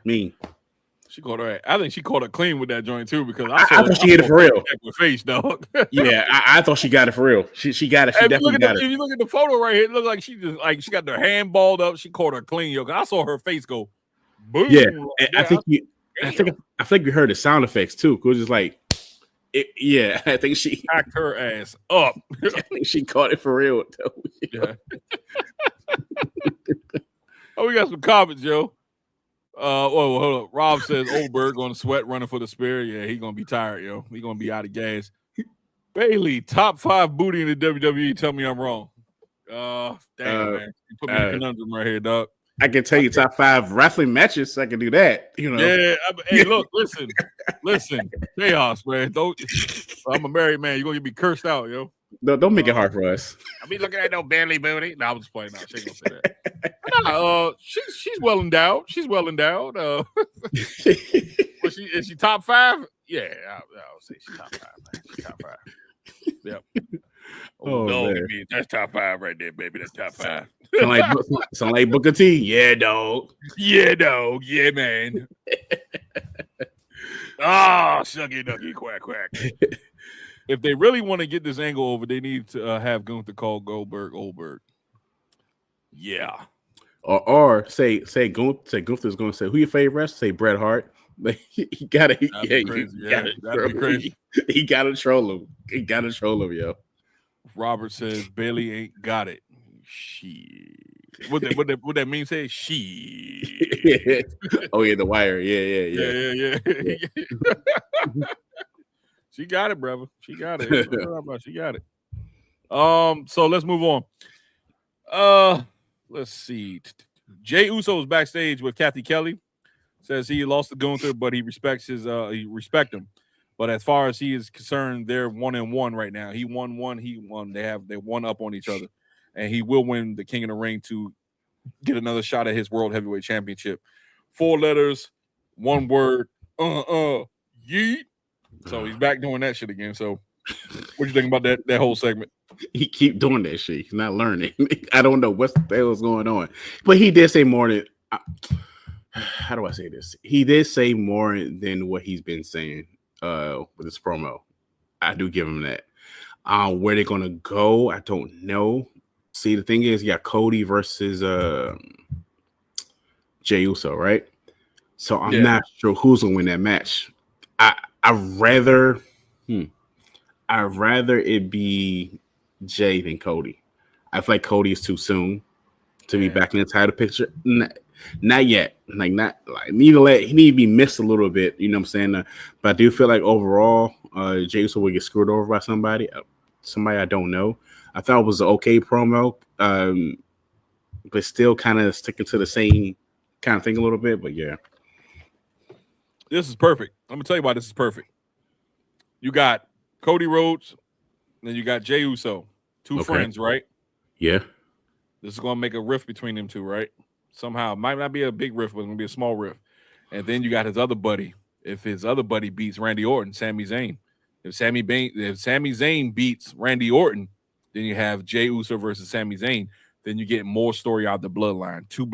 she caught her. I think she caught it clean with that joint too, because I thought she hit it for real. With face, dog. Yeah, I thought she got it for real. She got it. She definitely got it. If you look at the photo right here, it looks like she got her hand balled up. She caught her clean, yo. I saw her face go boom. Yeah, I think you heard the sound effects too. Cause it's like, I think she knocked her ass up. I think she caught it for real. Though. Yeah. Oh, we got some comments, yo. Hold up. Rob says Goldberg gonna sweat running for the spear. Yeah, he gonna be tired, yo. He gonna be out of gas. Bayley, top 5 booty in the WWE. Tell me I'm wrong. Damn, man. You put me in a conundrum right here, dog. I can tell you top 5 wrestling matches. So I can do that. You know. Yeah. Hey, look, listen. Chaos, man. I'm a married man. You're gonna get me cursed out, yo. Don't make it hard for us. I mean, looking at no Bayley booty. No, I'm just playing out. She ain't gonna say that. She's well endowed. She's well endowed. Is she top 5? Yeah, I'll say she's top 5. Man. She's top 5. Yep. Oh no, man. That's top 5 right there, baby. That's top 5. Sound like Booker T. Yeah, dog. Yeah, dog. Yeah, man. Shucky ducky quack quack. If they really want to get this angle over, they need to have Gunther call Goldberg. Yeah. Or say Gunther's going to say, who your favorite wrestler? Say Bret Hart. He got it. That'd be crazy. He got to troll him. Yo. Robert says Bayley ain't got it. Shit. What that mean? Say she. Oh yeah, the wire. Yeah. She got it, brother. She got it. She got it. So let's move on. Let's see. Jey Uso is backstage with Kathy Kelly. Says he lost to Gunther, but he respect him. But as far as he is concerned, they're 1-1 right now. He won one. He won. They one up on each other, and he will win the King of the Ring to get another shot at his World Heavyweight Championship. 4 letters, 1 word. Yeet. So he's back doing that shit again. So what you think about that whole segment? He keep doing that shit. He's not learning. I don't know what the hell is going on. But he did say more than how do I say this? He did say more than what he's been saying with this promo. I do give him that. Where they're gonna go, I don't know. See, the thing is, you got Cody versus Jey Uso, right? So I'm not sure who's gonna win that match. I'd rather it be Jey than Cody. I feel like Cody is too soon to be back in the title picture. Not yet. Like he need to be missed a little bit. You know what I'm saying? But I do feel like overall, Jey Uso will get screwed over by somebody I don't know. I thought it was an okay promo, but still kind of sticking to the same kind of thing a little bit. But yeah, this is perfect. I'm gonna tell you why this is perfect. You got Cody Rhodes, and you got Jey Uso, two friends, right? Yeah. This is gonna make a rift between them two, right? Somehow, might not be a big rift, but it's gonna be a small rift. And then you got his other buddy. If his other buddy beats Randy Orton, Sami Zayn. If Sami Zayn beats Randy Orton, then you have Jey Uso versus Sami Zayn. Then you get more story out of the bloodline. Two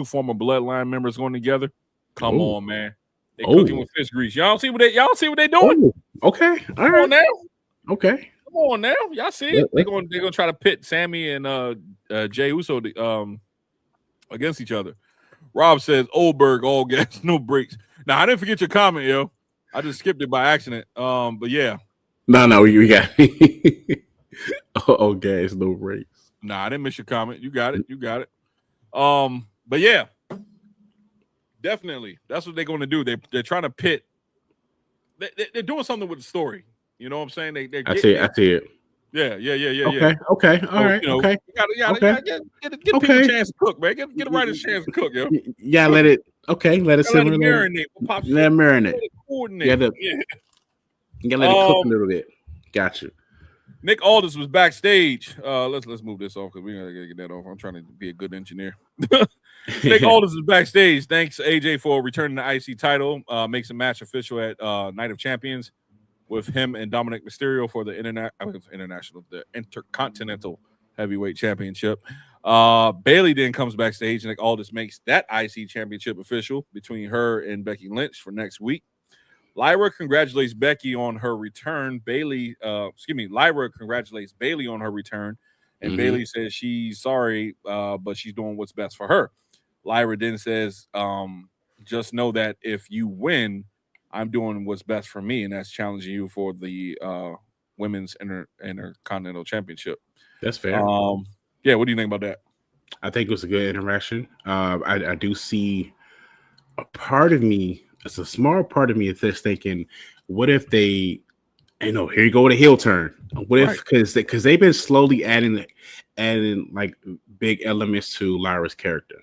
former bloodline members going together. Come on, man. They cooking with fish grease. Y'all see what they doing? Okay. All right. Come on now. Okay. Come on now. Y'all see it? They're gonna try to pit Sammy and Jey Uso against each other. Rob says Goldberg, all gas, no brakes. Now I didn't forget your comment, yo. I just skipped it by accident. But yeah. No, you got all gas, no brakes. Nah, I didn't miss your comment. You got it. But yeah. Definitely. That's what they're going to do. They're trying to pit. They're doing something with the story. You know what I'm saying? I see it. Yeah. Okay. All right. Okay. You gotta get people a chance to cook, man. Get a writer a chance to cook, yo. Yeah, let it simmer. Marinate. Let it marinate. Coordinate. You gotta let it cook a little bit. Got you. Nick Aldis was backstage. Let's move this off because we gotta get that off. I'm trying to be a good engineer. Nick Aldis is backstage. Thanks AJ for returning the IC title. Makes a match official at Night of Champions with him and Dominic Mysterio for the the Intercontinental Heavyweight Championship. Bayley then comes backstage, and Nick Aldis makes that IC Championship official between her and Becky Lynch for next week. Lyra congratulates Becky on her return. Lyra congratulates Bayley on her return, and Bayley says she's sorry, but she's doing what's best for her. Lyra then says, just know that if you win, I'm doing what's best for me, and that's challenging you for the Women's Intercontinental Championship. That's fair. Yeah, what do you think about that? I think it was a good interaction. I do see a part of me, it's a small part of me that's thinking, what if they, here you go with a heel turn. What if, because they've been slowly adding like big elements to Lyra's character.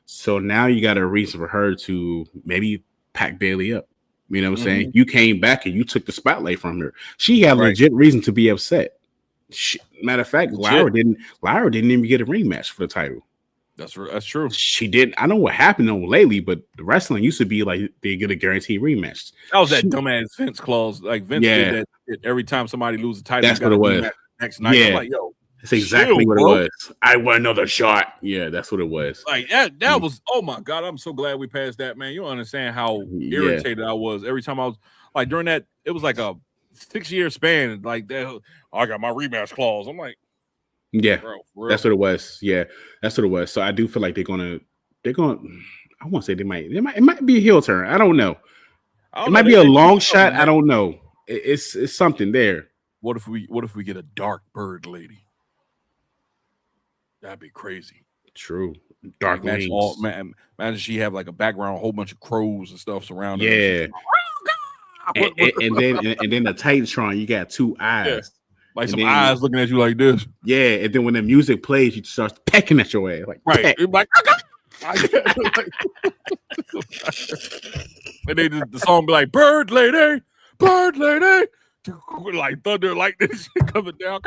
So now you got a reason for her to maybe pack Bayley up. You know what I'm saying? You came back and you took the spotlight from her. She had legit reason to be upset. Matter of fact, Lyra didn't even get a ring match for the title. That's true. She didn't. I know what happened on lately, but the wrestling used to be like they get a guaranteed rematch. That was that dumbass Vince clause. Like Vince did that every time somebody loses a title. That's what it was. Next night, I'm like, yo, that's exactly what it was. I want another shot. Yeah, that's what it was. Like that was. Oh my god, I'm so glad we passed that, man. You don't understand how irritated I was every time I was like during that. It was like a 6-year span. Like I got my rematch clause. I'm like. Yeah, bro, that's what it was. Yeah, that's what it was. So I do feel like they're gonna. I won't say they might. It might be a heel turn. I don't know. It might be a long shot. I don't know. It's something there. What if we get a dark bird lady? That'd be crazy. True. Dark wings. Imagine she have like a background, a whole bunch of crows and stuff surrounding her. Yeah. And then the Titantron, you got two eyes. Yeah. Like and some eyes looking at you like this. Yeah, and then when the music plays, you start pecking at your ass. Like, right. You're like, and then the song be like, bird lady. Like thunder, like this shit coming down.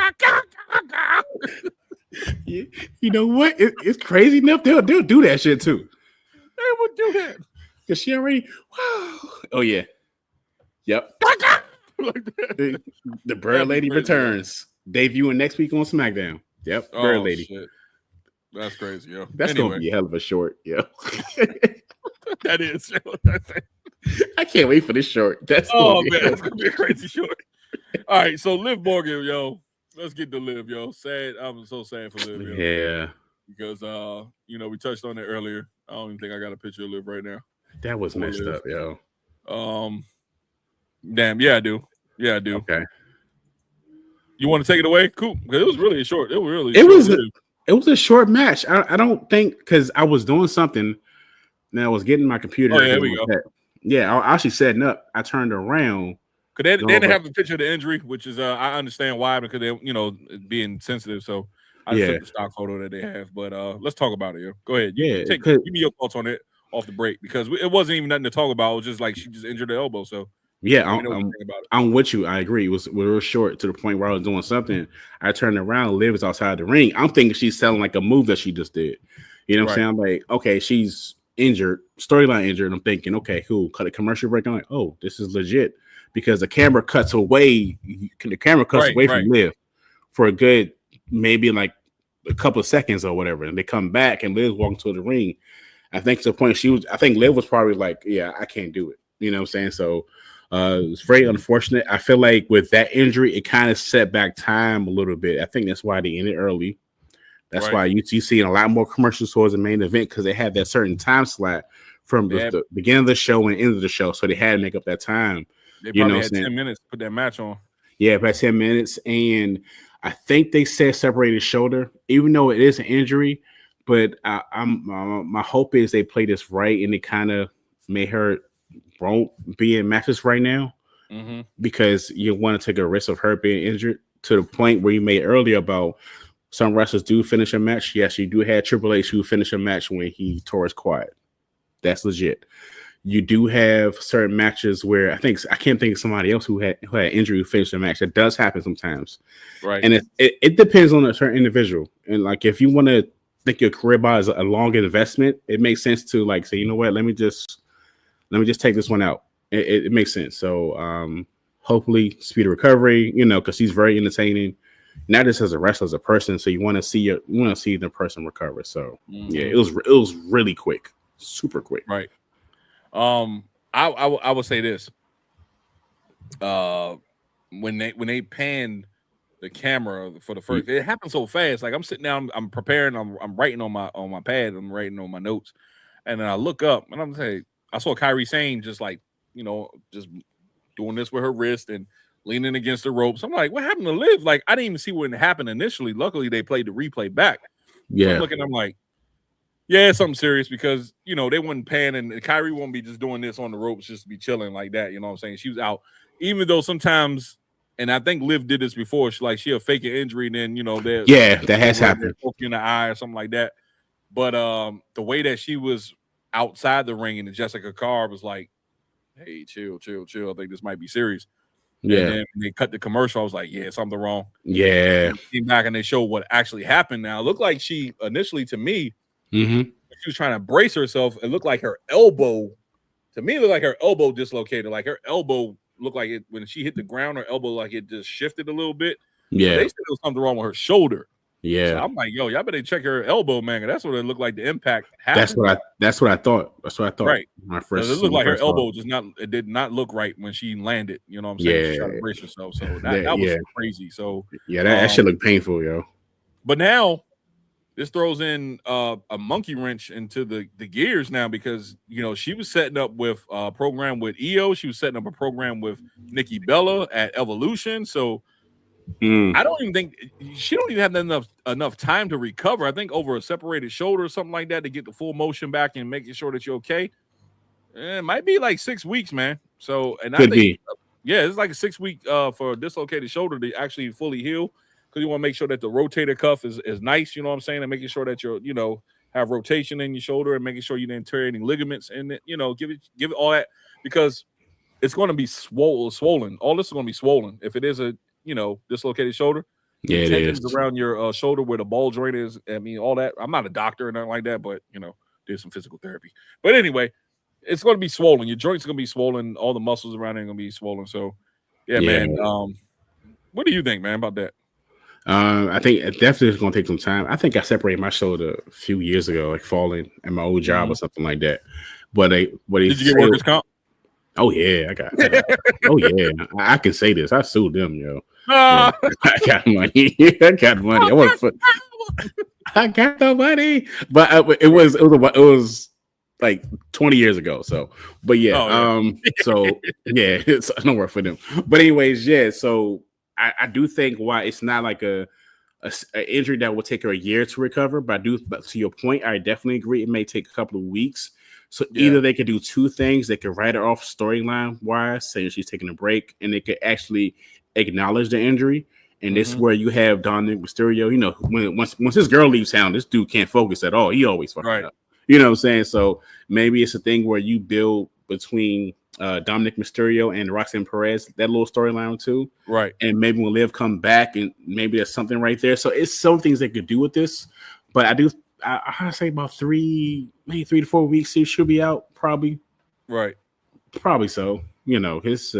You know what? It's crazy enough. They'll do that shit too. They would do that. Because she already, oh yeah. Yep. Like the Bird Lady returns. Debuting next week on SmackDown. Yep, Bird Lady. Shit. That's crazy, yo. That's gonna be a hell of a short, yo. That is. I can't wait for this short. That's man, it's gonna be a crazy short. All right, so Liv Morgan, yo. Let's get to Liv, yo. Sad. I'm so sad for Liv, yo. Yeah. Because we touched on it earlier. I don't even think I got a picture of Liv right now. That was messed up, yo. Damn, yeah, I do. Yeah, I do. Okay. You want to take it away? Cool. Because it was really short. It was a short match. I don't think because I was doing something and I was getting my computer. Oh, yeah, there we go. Yeah, I was actually setting up. I turned around. Because they didn't have the picture of the injury, which is I understand why, because they being sensitive. So I just took the stock photo that they have. But let's talk about it. Yo. Go ahead. Give me your thoughts on it off the break, because it wasn't even nothing to talk about. It was just like she just injured her elbow. So yeah, I'm with you. I agree. It was real short to the point where I was doing something. I turned around, Liv is outside the ring. I'm thinking she's selling like a move that she just did. You know what I'm saying? I'm like, okay, she's injured, storyline injured. And I'm thinking, okay, cool. Cut a commercial break. I'm like, oh, this is legit, because the camera cuts away. The camera cuts away from Liv for a good maybe like a couple of seconds or whatever, and they come back and Liv walking to the ring. I think to the point I think Liv was probably like, yeah, I can't do it. You know what I'm saying? So it's very unfortunate. I feel like with that injury, it kind of set back time a little bit. I think that's why they ended early. That's why you see a lot more commercials towards the main event, because they had that certain time slot from the beginning of the show and end of the show. So they had to make up that time. They probably had 10 minutes to put that match on. Yeah, about 10 minutes. And I think they said separated shoulder, even though it is an injury. But my hope is they play this right and they kind of made her won't be in matches right now, because you want to take a risk of her being injured, to the point where you made earlier about some wrestlers do finish a match. Yes, you do have Triple H who finished a match when he tore his quad. That's legit. You do have certain matches where I can't think of somebody else who had injury who finished a match. That does happen sometimes, right? And it depends on a certain individual. And like if you want to think your career by is a long investment, it makes sense to like say, you know what, let me just take this one out. It makes sense. So hopefully speed of recovery, because he's very entertaining, not just as a wrestler, as a person. So you want to see the person recover. So yeah, it was really quick, super quick. Right. I would say this. When they panned the camera for the first, it happened so fast. Like I'm sitting down, I'm preparing, I'm writing on my pad, I'm writing on my notes, and then I look up and I'm saying, I saw Kairi Sane just like, just doing this with her wrist and leaning against the ropes. I'm like, what happened to Liv? Like, I didn't even see what happened initially. Luckily, they played the replay back. Yeah. I'm looking, I'm like, yeah, it's something serious, because, they wouldn't pan, and Kairi won't be just doing this on the ropes just to be chilling like that. You know what I'm saying? She was out. Even though sometimes, and I think Liv did this before, she'll fake an injury, and then, that has happened. Poke you in the eye or something like that. But the way that she was outside the ring, and Jessica Carr was like, hey, chill. I think this might be serious. Yeah. And then when they cut the commercial, I was like, yeah, something wrong. Yeah. And came back and they showed what actually happened. Now, it looked like she initially, to me, she was trying to brace herself. It looked like her elbow, to me, it looked like her elbow dislocated. Like her elbow looked like it, when she hit the ground, her elbow, like it just shifted a little bit. Yeah. But they said there was something wrong with her shoulder. Yeah. So I'm like, yo, y'all better check her elbow, man. That's what it looked like the impact happened. That's what I thought. Right. My first. It looked like her elbow it did not look right when she landed. You know what I'm saying? She tried to brace herself. So that was crazy. So that shit looked painful, yo. But now this throws in a monkey wrench into the gears now, because she was setting up with a program with EO. She was setting up a program with Nikki Bella at Evolution. So I don't even think she don't even have enough time to recover. I think over a separated shoulder or something like that, to get the full motion back and making sure that you're okay. It might be like 6 weeks, man. So, and I think, it's like a 6 week for a dislocated shoulder to actually fully heal, because you want to make sure that the rotator cuff is nice. You know what I'm saying? And making sure that you're, have rotation in your shoulder, and making sure you didn't tear any ligaments in it. Give it all that, because it's going to be swollen. All this is going to be swollen. If it is a dislocated shoulder. Yeah, it is. Around your shoulder where the ball joint is. I mean, all that. I'm not a doctor or nothing like that, but did some physical therapy. But anyway, it's going to be swollen. Your joints are going to be swollen. All the muscles around it are going to be swollen. So, man. What do you think, man, about that? I think it definitely is going to take some time. I think I separated my shoulder a few years ago, like falling at my old job or something like that. But did you get workers' comp? Oh yeah, I got oh yeah, I can say this. I sued them, yo. Yeah, I got money. I got money. I got the money. But it was like 20 years ago. So, but yeah, so yeah, it's no work for them. But anyways, yeah. So I do think why it's not like a injury that will take her a year to recover, but to your point, I definitely agree. It may take a couple of weeks. So either they could do two things. They could write her off storyline wise, saying she's taking a break, and they could actually acknowledge the injury. And this is where you have Dominic Mysterio. You know, once his girl leaves town, this dude can't focus at all. He always fucking up. You know what I'm saying? So maybe it's a thing where you build between Dominic Mysterio and Roxanne Perez, that little storyline too. Right. And maybe when Liv come back, and maybe there's something right there. So it's some things they could do with this. But I say about 3 to 4 weeks he should be out, probably. Right. Probably so. You know, his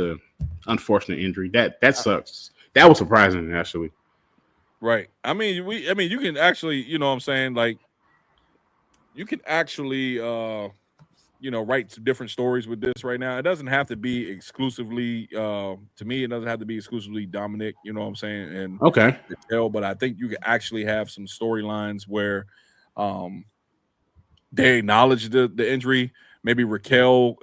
unfortunate injury. That sucks. That was surprising, actually. Right. I mean, you can actually, you know what I'm saying, like, you can actually write different stories with this right now. It doesn't have to be exclusively to me, it doesn't have to be exclusively Dominic, you know what I'm saying? And okay. But I think you can actually have some storylines where they acknowledge the injury. Maybe Raquel,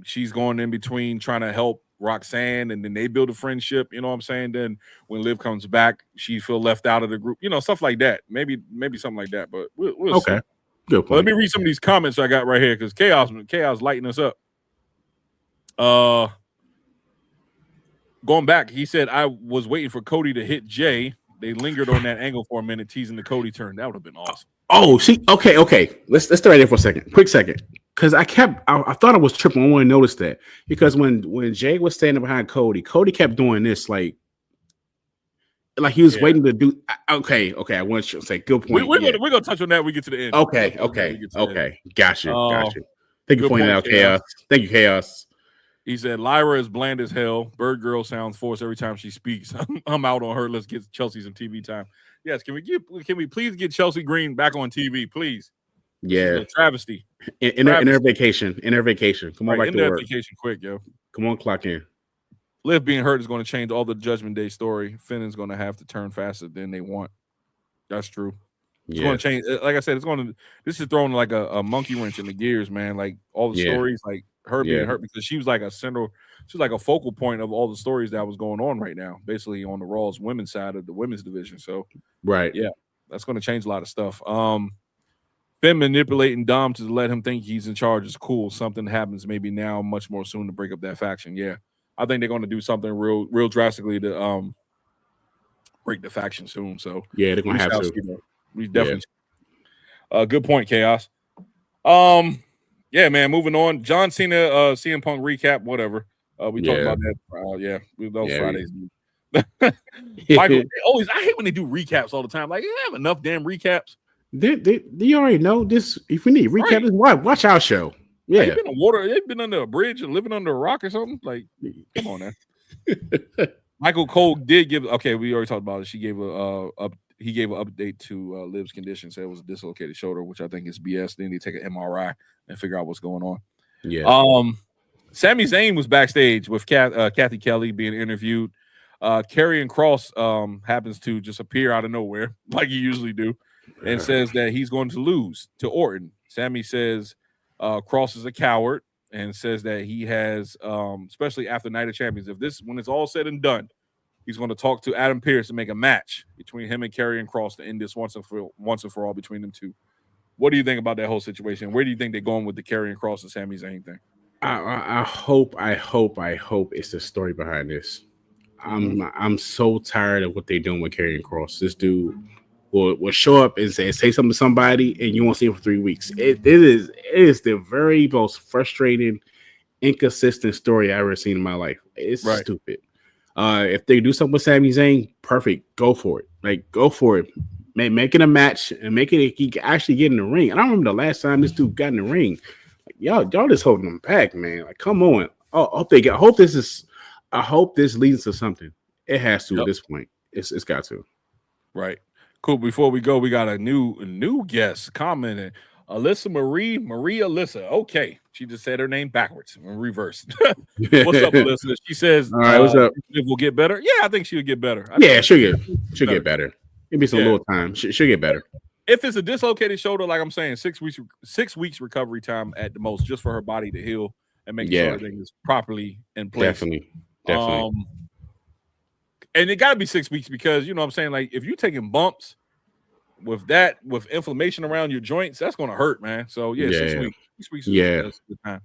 she's going in between trying to help Roxanne, and then they build a friendship, you know what I'm saying? Then when Liv comes back, she feel left out of the group, you know, stuff like that. Maybe something like that, but we'll okay. see. Good point. Well, let me read some of these comments I got right here because Chaos lighting us up. Going back, he said, I was waiting for Cody to hit Jey. They lingered on that angle for a minute, teasing the Cody turn. That would have been awesome. Oh, okay. Let's stay right there for a second. Quick second. Because I thought I was tripping. I want to notice that. Because when Jey was standing behind Cody kept doing this like he was waiting to do. Okay. I want to say good point. We're gonna touch on that when we get to the end. Okay. Gotcha. Thank you for pointing out, Chaos. Thank you, Chaos. He said Lyra is bland as hell. Bird Girl sounds forced every time she speaks. I'm out on her. Let's get Chelsea some TV time. Yes, can we please get Chelsea Green back on TV, please? Yeah, travesty. In her vacation. Come on, back to work. Vacation, quick, yo. Come on, clock in. Liv being hurt is going to change all the Judgment Day story. Finn is going to have to turn faster than they want. That's true. It's going to change. Like I said, this is throwing like a monkey wrench in the gears, man. Like all the stories, like her being hurt because she was like a focal point of all the stories that was going on right now, basically on the Raw's women's side of the women's division. So, that's going to change a lot of stuff. Finn manipulating Dom to let him think he's in charge is cool. Something happens maybe now, much more soon to break up that faction. Yeah. I think they're going to do something real drastically to break the faction soon. So they're going to have to. We definitely. Good point, Chaos. Man. Moving on. John Cena, CM Punk recap. Whatever. We talked about that. Those Fridays. Michael, I hate when they do recaps all the time. Like, you have enough damn recaps. You already know this. If we need recaps, watch our show. Yeah, you've been in water. You've been under a bridge and living under a rock or something. Like, come on now. Michael Cole did give. Okay, we already talked about it. He gave an update to Liv's condition. Said it was a dislocated shoulder, which I think is BS. Then they take an MRI and figure out what's going on. Yeah. Sami Zayn was backstage with Kathy Kelly being interviewed. Karrion Kross happens to just appear out of nowhere, like he usually do, and says that he's going to lose to Orton. Sami says Kross is a coward and says that he has, especially after Night of Champions, when it's all said and done, he's going to talk to Adam Pearce and make a match between him and Karrion Kross to end this once and for all between them two. What do you think about that whole situation? Where do you think they're going with the Karrion Kross and Sami Zayn thing? I hope it's the story behind this. I'm so tired of what they're doing with Karrion Kross. This dude will show up and say something to somebody, and you won't see him for 3 weeks. It is the very most frustrating, inconsistent story I've ever seen in my life. It's stupid. If they do something with Sami Zayn, perfect. Go for it. Like, go for it. Make it a match and make it he can actually get in the ring. I don't remember the last time this dude got in the ring. Like, y'all just holding him back, man. Like, come on. I hope this leads to something. It has to at this point. It's got to. Right. Cool. Before we go, we got a new guest commenting. Alyssa Marie Alyssa. Okay. She just said her name backwards in reverse. What's up, Alyssa? She says, all right, what's up? It will get better. Yeah, I think she'll get better. She'll get better. It'll be some little time. She'll get better. If it's a dislocated shoulder, like I'm saying, 6 weeks recovery time at the most, just for her body to heal and make sure everything is properly in place. Definitely. And it got to be 6 weeks because, you know what I'm saying? Like, if you're taking bumps with inflammation around your joints, that's going to hurt, man. So, yeah, 6 weeks. 6 weeks is a good time.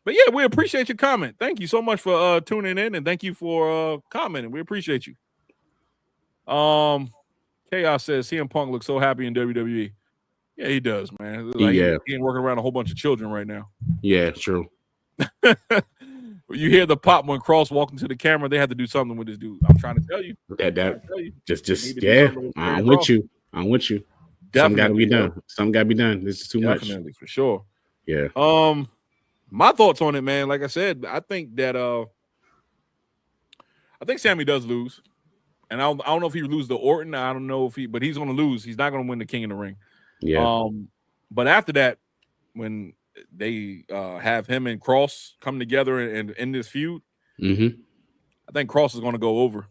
But, yeah, we appreciate your comment. Thank you so much for tuning in, and thank you for commenting. We appreciate you. Chaos says, CM Punk looks so happy in WWE. Yeah, he does, man. Like, he ain't working around a whole bunch of children right now. Yeah, true. You hear the pop when Cross walked into the camera. They had to do something with this dude. I'm trying to tell you. I'm with you. Definitely. Something got to be done. Something got to be done. This is too much. Definitely, for sure. Yeah. My thoughts on it, man. Like I said, I think Sammy does lose, and I don't know if he loses to Orton. I don't know but he's going to lose. He's not going to win the King of the Ring. Yeah. But after that, when they have him and Cross come together and end this feud, I think Cross is going to go over.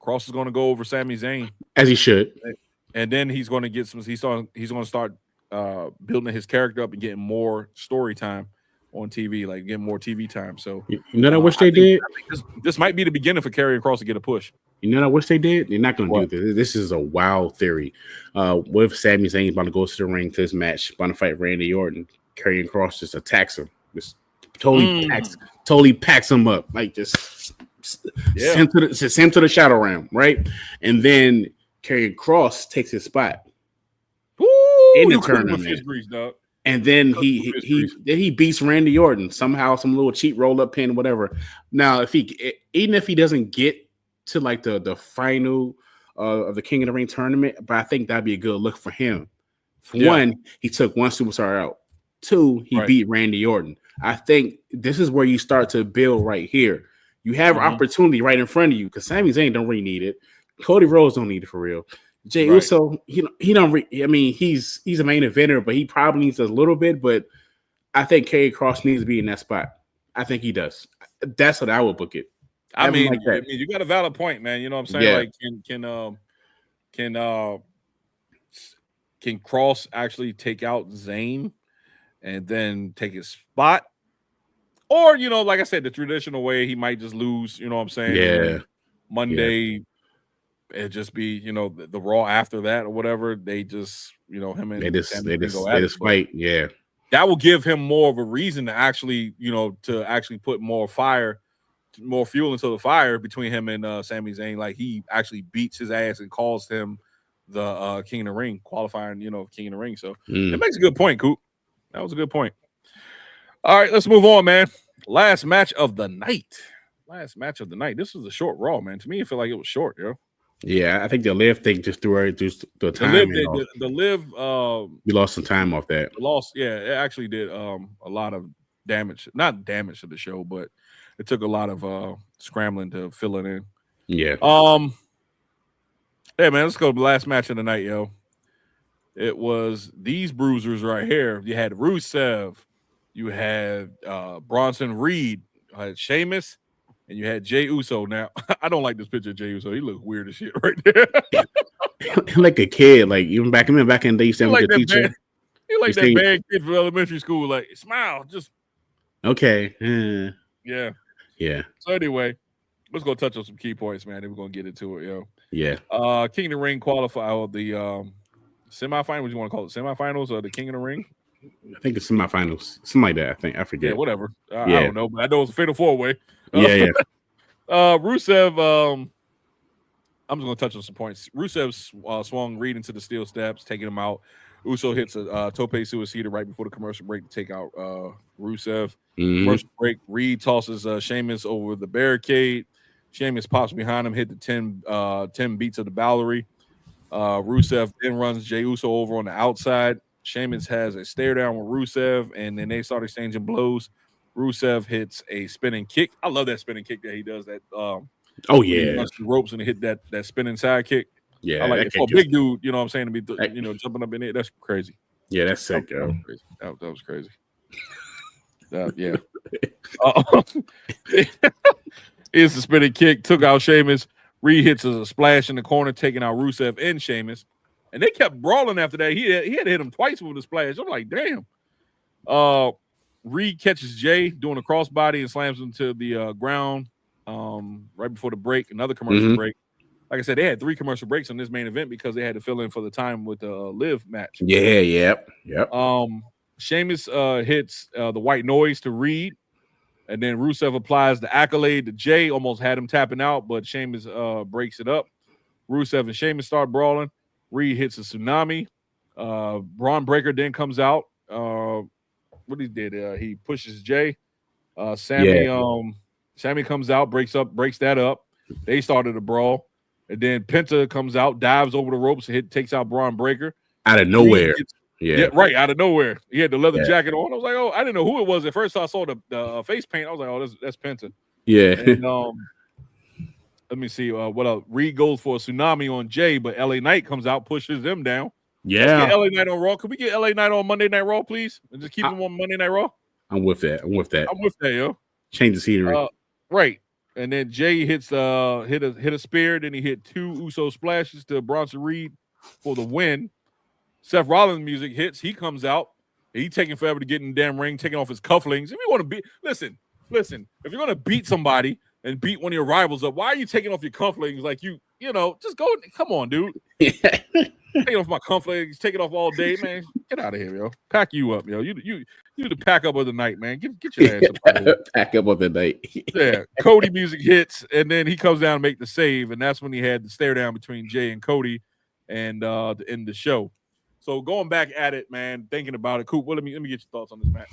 Cross is going to go over Sami Zayn, as he should, and then he's going to get some. He's going to start building his character up and getting more story time on TV, like getting more TV time. So you know, I wish they did. This might be the beginning for Karrion Kross to get a push. You know what I wish they did? They're not going to do this. This is a wild theory. What if Sami Zayn about to go to the ring to this match, about to fight Randy Orton? Karrion Kross just attacks him. Just totally packs him up. Like just send him to the shadow realm, right? And then Karrion Kross takes his spot in the tournament. And then he beats Randy Orton somehow, some little cheap roll up pin, whatever. Now, even if he doesn't get to like the final of the King of the Ring tournament, but I think that'd be a good look for him. For one, he took one superstar out. Two, he beat Randy Orton. I think this is where you start to build right here. You have opportunity right in front of you because Sami Zayn don't really need it. Cody Rhodes don't need it for real. Jey Uso, he don't. I mean, he's a main eventer, but he probably needs a little bit. But I think Karrion Kross needs to be in that spot. I think he does. That's what I would book it. I mean, you got a valid point, man. You know what I'm saying? Yeah. Like, can Kross actually take out Zayn and then take his spot? Or, you know, like I said, the traditional way, he might just lose. You know what I'm saying? Yeah. Monday, it'd just be, you know, the Raw after that or whatever. They just, you know, him and they just fight. Yeah. That will give him more of a reason to actually, you know, put more fuel into the fire between him and Sami Zayn. Like, he actually beats his ass and calls him the King of the Ring, qualifying, you know, King of the Ring. So it makes a good point, Coop. That was a good point. All right, let's move on, man. Last match of the night. This was a short Raw, man. To me, it felt like it was short, yo. Yeah, I think the Liv thing just threw her just the time. The Liv we lost some time off that. It actually did a lot of damage. Not damage to the show, but it took a lot of scrambling to fill it in. Yeah. Hey man, let's go to the last match of the night, yo. It was these bruisers right here. You had Rusev, you had Bronson Reed, you had Sheamus, and you had Jey Uso. Now, I don't like this picture of Jey Uso. He looks weird as shit right there. Like a kid, like even back in the day, you said like that teacher. He like that bad kid from elementary school. Like, smile, just okay. Yeah. So anyway, let's go touch on some key points, man. Then we're gonna get into it, yo. Yeah. King of the Ring qualifier, the semifinals. What do you want to call it? Semifinals or the King of the Ring? I think it's semifinals, something like that. I forget. Yeah, whatever. I don't know, but I know it's a fatal 4-way. Rusev. I'm just gonna touch on some points. Rusev swung Reed into the steel steps, taking him out. Uso hits a tope suicida right before the commercial break to take out Rusev. Commercial break. Reed tosses Sheamus over the barricade. Sheamus pops behind him, hit the 10 beats of the Ballery. Rusev then runs Jey Uso over on the outside. Sheamus has a stare down with Rusev, and then they start exchanging blows. Rusev hits a spinning kick. I love that spinning kick that he does. That he runs the ropes and hit that spinning side kick. Yeah, I like it. For a big dude, you know what I'm saying, to be jumping up in it. That's crazy. Yeah, that's sick, yo. That was crazy. Yeah. Here's the spinning kick, took out Sheamus. Reed hits a splash in the corner, taking out Rusev and Sheamus. And they kept brawling after that. He had to hit him twice with a splash. I'm like, damn. Reed catches Jey doing a crossbody and slams him to the ground. right before the break, another commercial break. Like I said, they had 3 commercial breaks on this main event because they had to fill in for the time with the Liv match. Yeah, yep. Sheamus hits the white noise to Reed, and then Rusev applies the accolade to Jey. Almost had him tapping out, but Sheamus breaks it up. Rusev and Sheamus start brawling. Reed hits a tsunami. Braun Breaker then comes out. What he did? He pushes Jey. Sammy comes out, breaks that up. They started a brawl. And then Penta comes out, dives over the ropes, takes out Braun Breaker. Out of nowhere. Right, out of nowhere. He had the leather jacket on. I was like, oh, I didn't know who it was. At first I saw the face paint. I was like, oh, that's Penta. Yeah. And, let me see what else. Reed goes for a tsunami on Jey, but LA Knight comes out, pushes them down. Yeah. Let's get LA Knight on Raw. Could we get LA Knight on Monday Night Raw, please? And just keep him on Monday Night Raw? I'm with that, yo. Change the scenery. Right. And then Jey hits hit a spear, then he hit 2 Uso splashes to Bronson Reed for the win. Seth Rollins music hits, he comes out. He taking forever to get in the damn ring, taking off his cufflinks. If you want to beat, listen, if you're gonna beat somebody and beat one of your rivals up, why are you taking off your cufflinks? Like you know, just go. Come on, dude. Taking off my cufflinks, take it off all day, man. Get out of here, yo. Pack you up, yo. You the pack up of the night, man. Get your ass up. Pack up of the night. Yeah. Cody music hits, and then he comes down and make the save, and that's when he had the stare down between Jey and Cody, and to end the show. So going back at it, man, thinking about it, Coop. Well, let me get your thoughts on this match.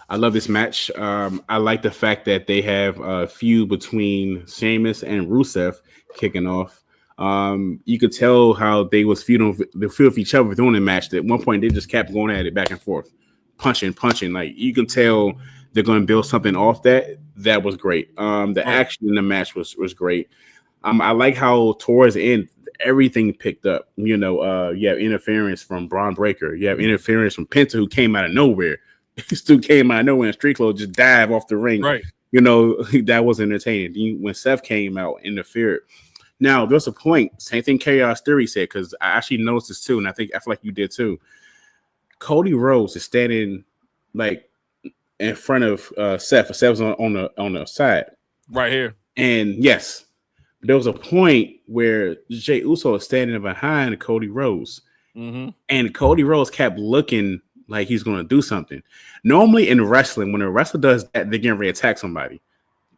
I love this match. I like the fact that they have a feud between Sheamus and Rusev kicking off. You could tell how they was feuding with each other during the match. At one point, they just kept going at it back and forth, punching. Like you can tell they're going to build something off that. That was great. The action in the match was great. I like how towards the end everything picked up. You have interference from Braun Breaker. You have interference from Penta, who came out of nowhere. He still came out of nowhere in street clothes, just dive off the ring. Right. That was entertaining. When Seth came out, interfered. Now, there's a point, same thing Chaos Theory said, because I actually noticed this too, and I feel like you did too. Cody Rhodes is standing like in front of Seth. Seth's on the side. Right here. And yes, there was a point where Jey Uso is standing behind Cody Rhodes. Mm-hmm. And Cody Rhodes kept looking like he's going to do something. Normally in wrestling, when a wrestler does that, they're getting ready to attack somebody.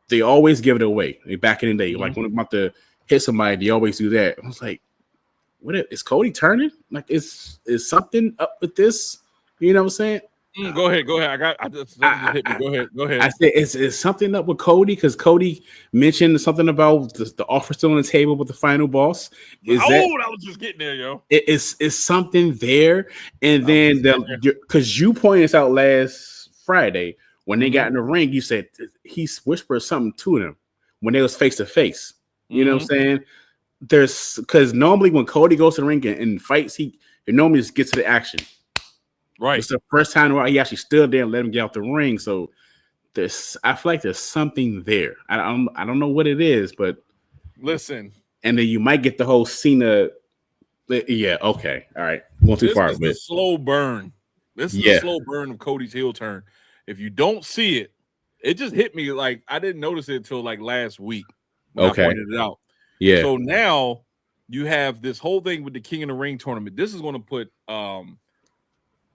They always give it away. Back in the day, like when they're about to hit somebody, they always do that. I was like, what is Cody turning? Like, is something up with this? You know what I'm saying? Go ahead. I just hit me. Go ahead. I said, is something up with Cody? Because Cody mentioned something about the offer still on the table with the final boss. I was just getting there, yo. Is something there? And then because you pointed this out last Friday when they got in the ring, you said he whispered something to them when they was face to face. You know what I'm saying? Because normally when Cody goes to the ring and fights, he normally just gets to the action. Right. It's the first time where he actually stood there and let him get out the ring. So I feel like there's something there. I don't know what it is, but listen. And then you might get the whole Cena. Yeah. Okay. All right. Going too far. This is the slow burn. This is the slow burn of Cody's heel turn. If you don't see it, it just hit me like I didn't notice it until like last week when I pointed it out. Yeah. So now you have this whole thing with the King of the Ring tournament. This is going to put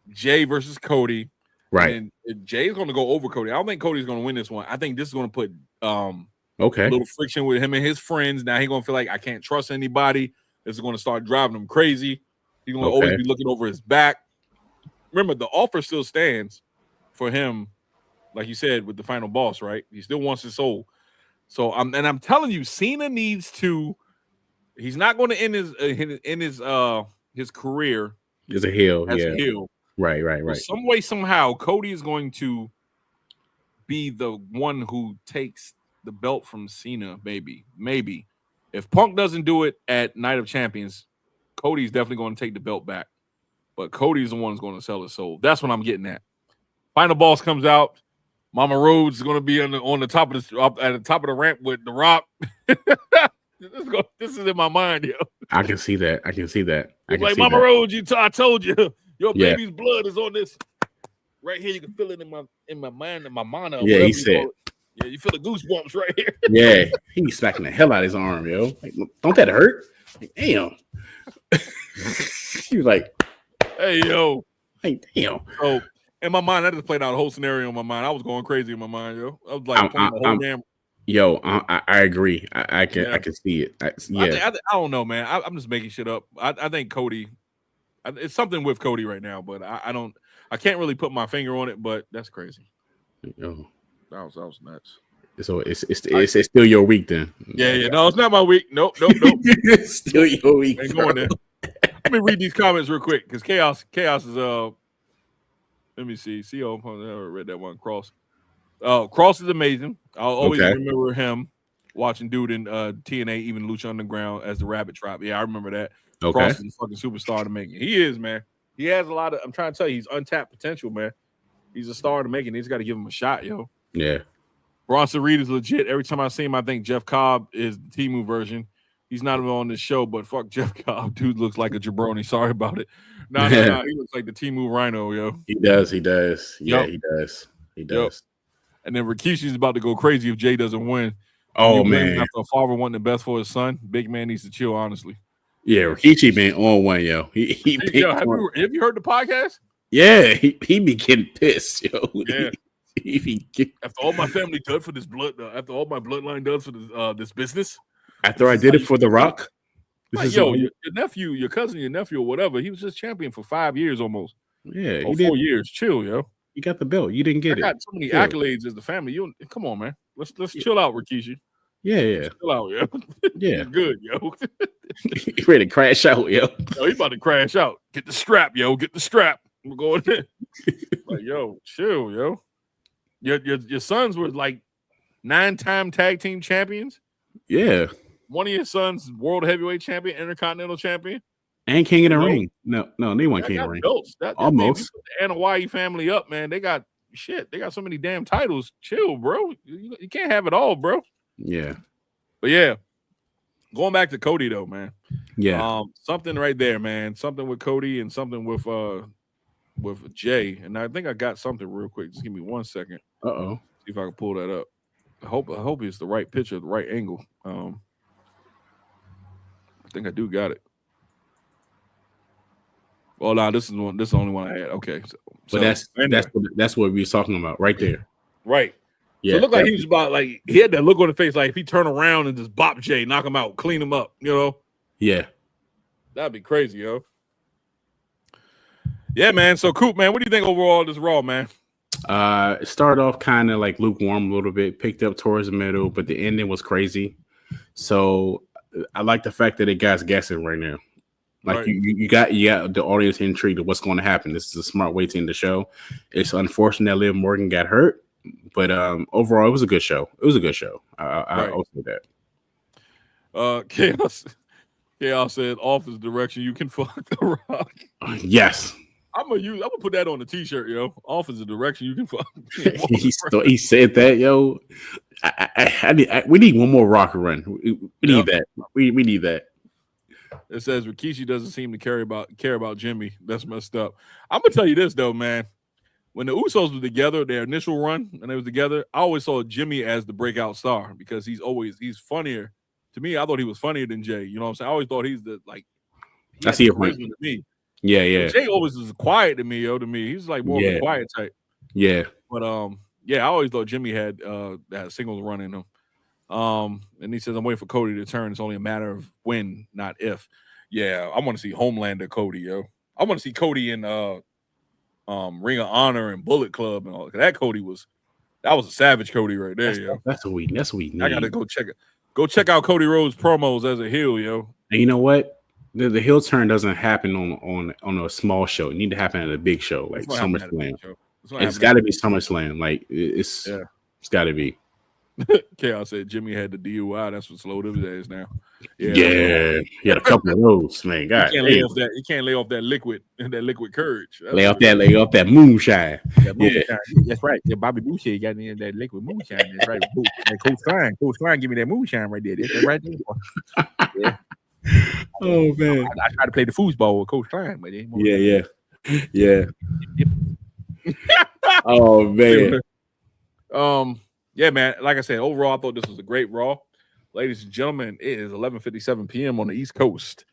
Jey versus Cody. Right. And Jay's going to go over Cody. I don't think Cody's going to win this one. I think this is going to put a little friction with him and his friends. Now he's going to feel like I can't trust anybody. This is going to start driving him crazy. He's going to always be looking over his back. Remember, the offer still stands for him, like you said, with the final boss, right? He still wants his soul. So I'm telling you, Cena needs to. He's not going to end his career as a heel. As a heel. Right. So some way, somehow, Cody is going to be the one who takes the belt from Cena. Maybe. If Punk doesn't do it at Night of Champions, Cody's definitely going to take the belt back. But Cody's the one who's going to sell his soul. That's what I'm getting at. Final boss comes out. Mama Rhodes is going to be on the top of the ramp with The Rock. This is in my mind, yo. I can see that. Like Mama Rhodes, I told you, your baby's blood is on this right here. You can feel it in my mind, in my mana. Yeah, he said. Yeah, you feel the goosebumps right here. Yeah, he be smacking the hell out of his arm, yo. Like, don't that hurt? Like, damn. He was like, hey, yo. Hey, damn. So in my mind, I just played out a whole scenario in my mind. I was going crazy in my mind, yo. I was like playing the whole damn. Yo, I agree. I can see it. I don't know, man. I'm just making shit up. I think Cody. It's something with Cody right now, but I can't really put my finger on it. But that's crazy. Yo. That was nuts. So it's still your week then. Yeah. No, it's not my week. Nope. It's still your week. Ain't going there. Let me read these comments real quick because chaos is let me see. I never read that one. Cross. Cross is amazing. I'll always remember him watching dude in TNA, even Lucha Underground as the Rabbit Trap. Yeah, I remember that. Okay. Cross is a fucking superstar to make it. He is, man. He has a lot of. I'm trying to tell you, he's untapped potential, man. He's a star to make it. He's got to give him a shot, yo. Yeah. Bronson Reed is legit. Every time I see him, I think Jeff Cobb is the Temu version. He's not even on this show, but fuck Jeff Cobb. Dude looks like a jabroni. Sorry about it. No. He looks like the Temu Rhino, yo. He does. Yeah, Yep. he does. Yep. And then Rikishi's about to go crazy if Jey doesn't win. Oh, man. After a father wanting the best for his son, big man needs to chill, honestly. Yeah, Rikishi been on one, yo. Have you heard the podcast? Yeah, he be getting pissed, yo. Yeah. After all my family done for this after all my bloodline does for this business. After I did it for The Rock. Your nephew, your cousin, your nephew, or whatever, he was just champion for 5 years almost. Yeah, or 4 years. Chill, yo. You got the belt. You didn't get it. Got so many accolades as the family. You come on, man. Let's chill out, Rikishi. Yeah. Chill out, yo. Yeah. You're good, yo. You ready to crash out, yo. He about to crash out. Get the strap, yo. Get the strap. We're going in. Like, yo, chill, yo. Your sons were like 9-time tag team champions. Yeah. One of your sons, world heavyweight champion, intercontinental champion. And King of the Ring. No, they weren't King of the Ring. Almost. The Hawaii family up, man. They got shit. They got so many damn titles. Chill, bro. You can't have it all, bro. Yeah. But yeah. Going back to Cody though, man. Yeah. Something right there, man. Something with Cody and something with Jey. And I think I got something real quick. Just give me 1 second. Uh-oh. See if I can pull that up. I hope it's the right picture, the right angle. I think I do got it. Well, no, this is the only one I had. Okay, but that's what we were talking about right there. Right. Yeah. So it looked like he was about like he had that look on the face, like if he turn around and just bop Jey, knock him out, clean him up, you know? Yeah. That'd be crazy, yo. Yeah, man. So Coop, man, what do you think overall of this Raw, man? It started off kind of like lukewarm a little bit, picked up towards the middle, but the ending was crazy. So I like the fact that it got us guessing right now. Like right. you got the audience intrigued of what's going to happen. This is a smart way to end the show. It's unfortunate that Liv Morgan got hurt, but overall it was a good show. It was a good show. I'll say that. Chaos said, "Office direction, you can fuck the Rock." Yes. I'm gonna put that on the t-shirt, yo. Office of direction, you can fuck. He said that, yo. We need one more Rock run. We need that. We need that. It says Rikishi doesn't seem to care about Jimmy. That's messed up. I'm gonna tell you this though, man. When the Usos were together, their initial run, and they was together, I always saw Jimmy as the breakout star because he's funnier. To me, I thought he was funnier than Jey. You know what I'm saying? I always thought he's the like. I see your point. To me. Yeah. But Jey always was quiet to me, yo. To me, he's like more of a quiet type. Yeah. But I always thought Jimmy had that singles run in him. And he says, "I'm waiting for Cody to turn. It's only a matter of when, not if." Yeah, I want to see Homelander Cody, yo. I want to see Cody in Ring of Honor and Bullet Club and all that. Cody was a savage Cody right there, yo. That's what we need. I gotta go check it. Go check out Cody Rhodes promos as a heel, yo. And you know what? The heel turn doesn't happen on a small show. It need to happen at a big show, like SummerSlam. It's got to be SummerSlam. Like it's got to be. Chaos said Jimmy had the DUI. That's what slowed his ass down. Yeah. He had a couple of those, man. God, you can't lay off that liquid courage. Lay off that moonshine. That's right. Yeah, Bobby Boucher got in that liquid moonshine. That's right. Coach Klein, give me that moonshine right there. That's right there. Yeah. Oh man, I tried to play the foosball with Coach Klein, but yeah. Oh man. yeah, man. Like I said, overall, I thought this was a great Raw. Ladies and gentlemen, it is 11:57 p.m. on the East Coast,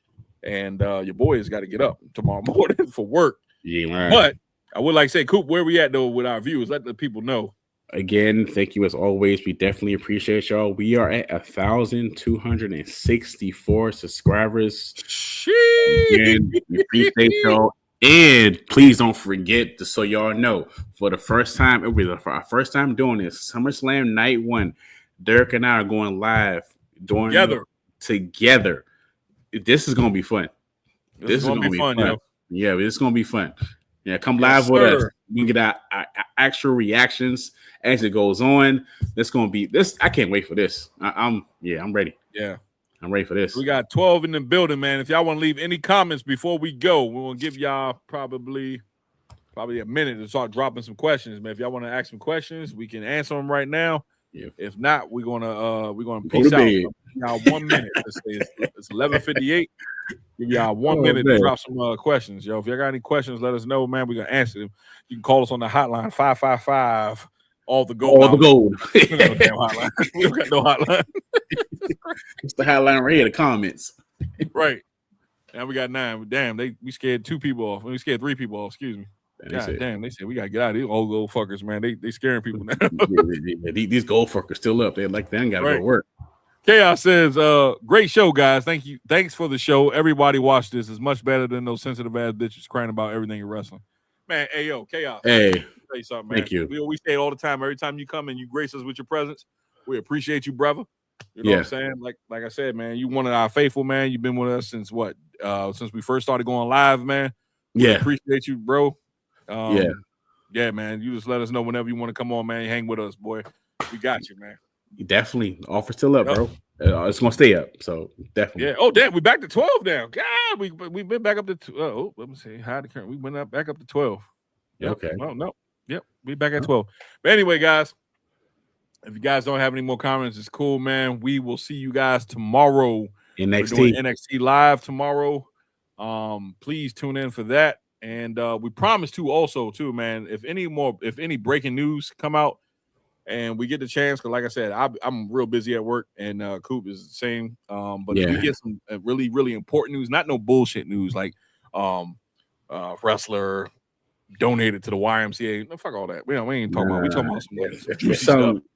and your boys got to get up tomorrow morning for work. Yeah, right. But I would like to say, Coop, where we at though with our viewers? Let the people know. Again, thank you as always. We definitely appreciate y'all. We are at 1,264 subscribers. Again, we appreciate y'all. And please don't forget, so y'all know, for the first time, it was our first time doing this, SummerSlam Night 1. Derek and I are going live together. This is gonna be fun. This is gonna be fun. Yo. Yeah, this is gonna be fun. Yeah, come live with us. We can get our actual reactions as it goes on. This gonna be this. I can't wait for this. I'm ready. Yeah, I'm ready for this. We got 12 in the building, man. If y'all want to leave any comments before we go, we're gonna give y'all probably a minute to start dropping some questions, man. If y'all want to ask some questions, we can answer them right now. Yeah. If not, we're gonna peace out. Y'all 1 minute. It's 11:58. Give y'all 1 minute to drop some questions, yo. If y'all got any questions, let us know, man. We're gonna answer them. You can call us on the hotline 555 all the gold. All the gold. We don't got no hotline. We don't got no hotline. It's the hotline right here. The comments. Right. Now we got 9. Damn, we scared 2 people off. We scared 3 people off. Excuse me. God damn, they said we gotta get out of these old gold fuckers, man. They scaring people now. These gold fuckers still up. They like they ain't gotta go to work. Chaos says, great show, guys. Thank you. Thanks for the show. Everybody watch this. It's much better than those sensitive ass bitches crying about everything in wrestling. Man, hey yo, Chaos. Hey, tell you something, man. Thank you. We say it all the time. Every time you come and you grace us with your presence, we appreciate you, brother. You know what I'm saying? Like I said, man, you one of our faithful, man. You've been with us since what? Since we first started going live, man. We appreciate you, bro. Yeah, man. You just let us know whenever you want to come on, man. Hang with us, boy. We got you, man. Definitely. Offer still up, bro. It's gonna stay up. So definitely. Yeah. Oh, damn. We back to 12 now. God, we've been back up to let me see. How the current we went up back up to 12. Yep. Okay. No. Yep. We back at 12. But anyway, guys, if you guys don't have any more comments, it's cool, man. We will see you guys tomorrow. NXT live tomorrow. Please tune in for that. And we promise to also, too, man, if any breaking news come out and we get the chance, because like I said, I'm real busy at work, and Coop is the same. But if we get some really, really important news, not no bullshit news like wrestler donated to the YMCA. No, fuck all that. We ain't talking about. We talking about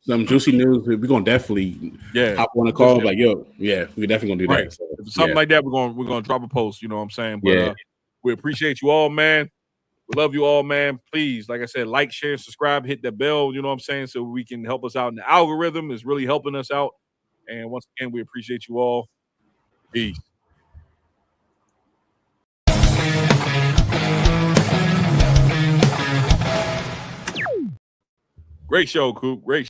some juicy news. We're gonna definitely hop on a call. Like, yo, we're definitely gonna do that. So, if something like that, we're gonna drop a post. You know what I'm saying? But we appreciate you all, man. We love you all, man. Please, like I said, like, share, subscribe, hit the bell. You know what I'm saying? So we can help us out. And the algorithm is really helping us out. And once again, we appreciate you all. Peace. Great show, Coop. Great show.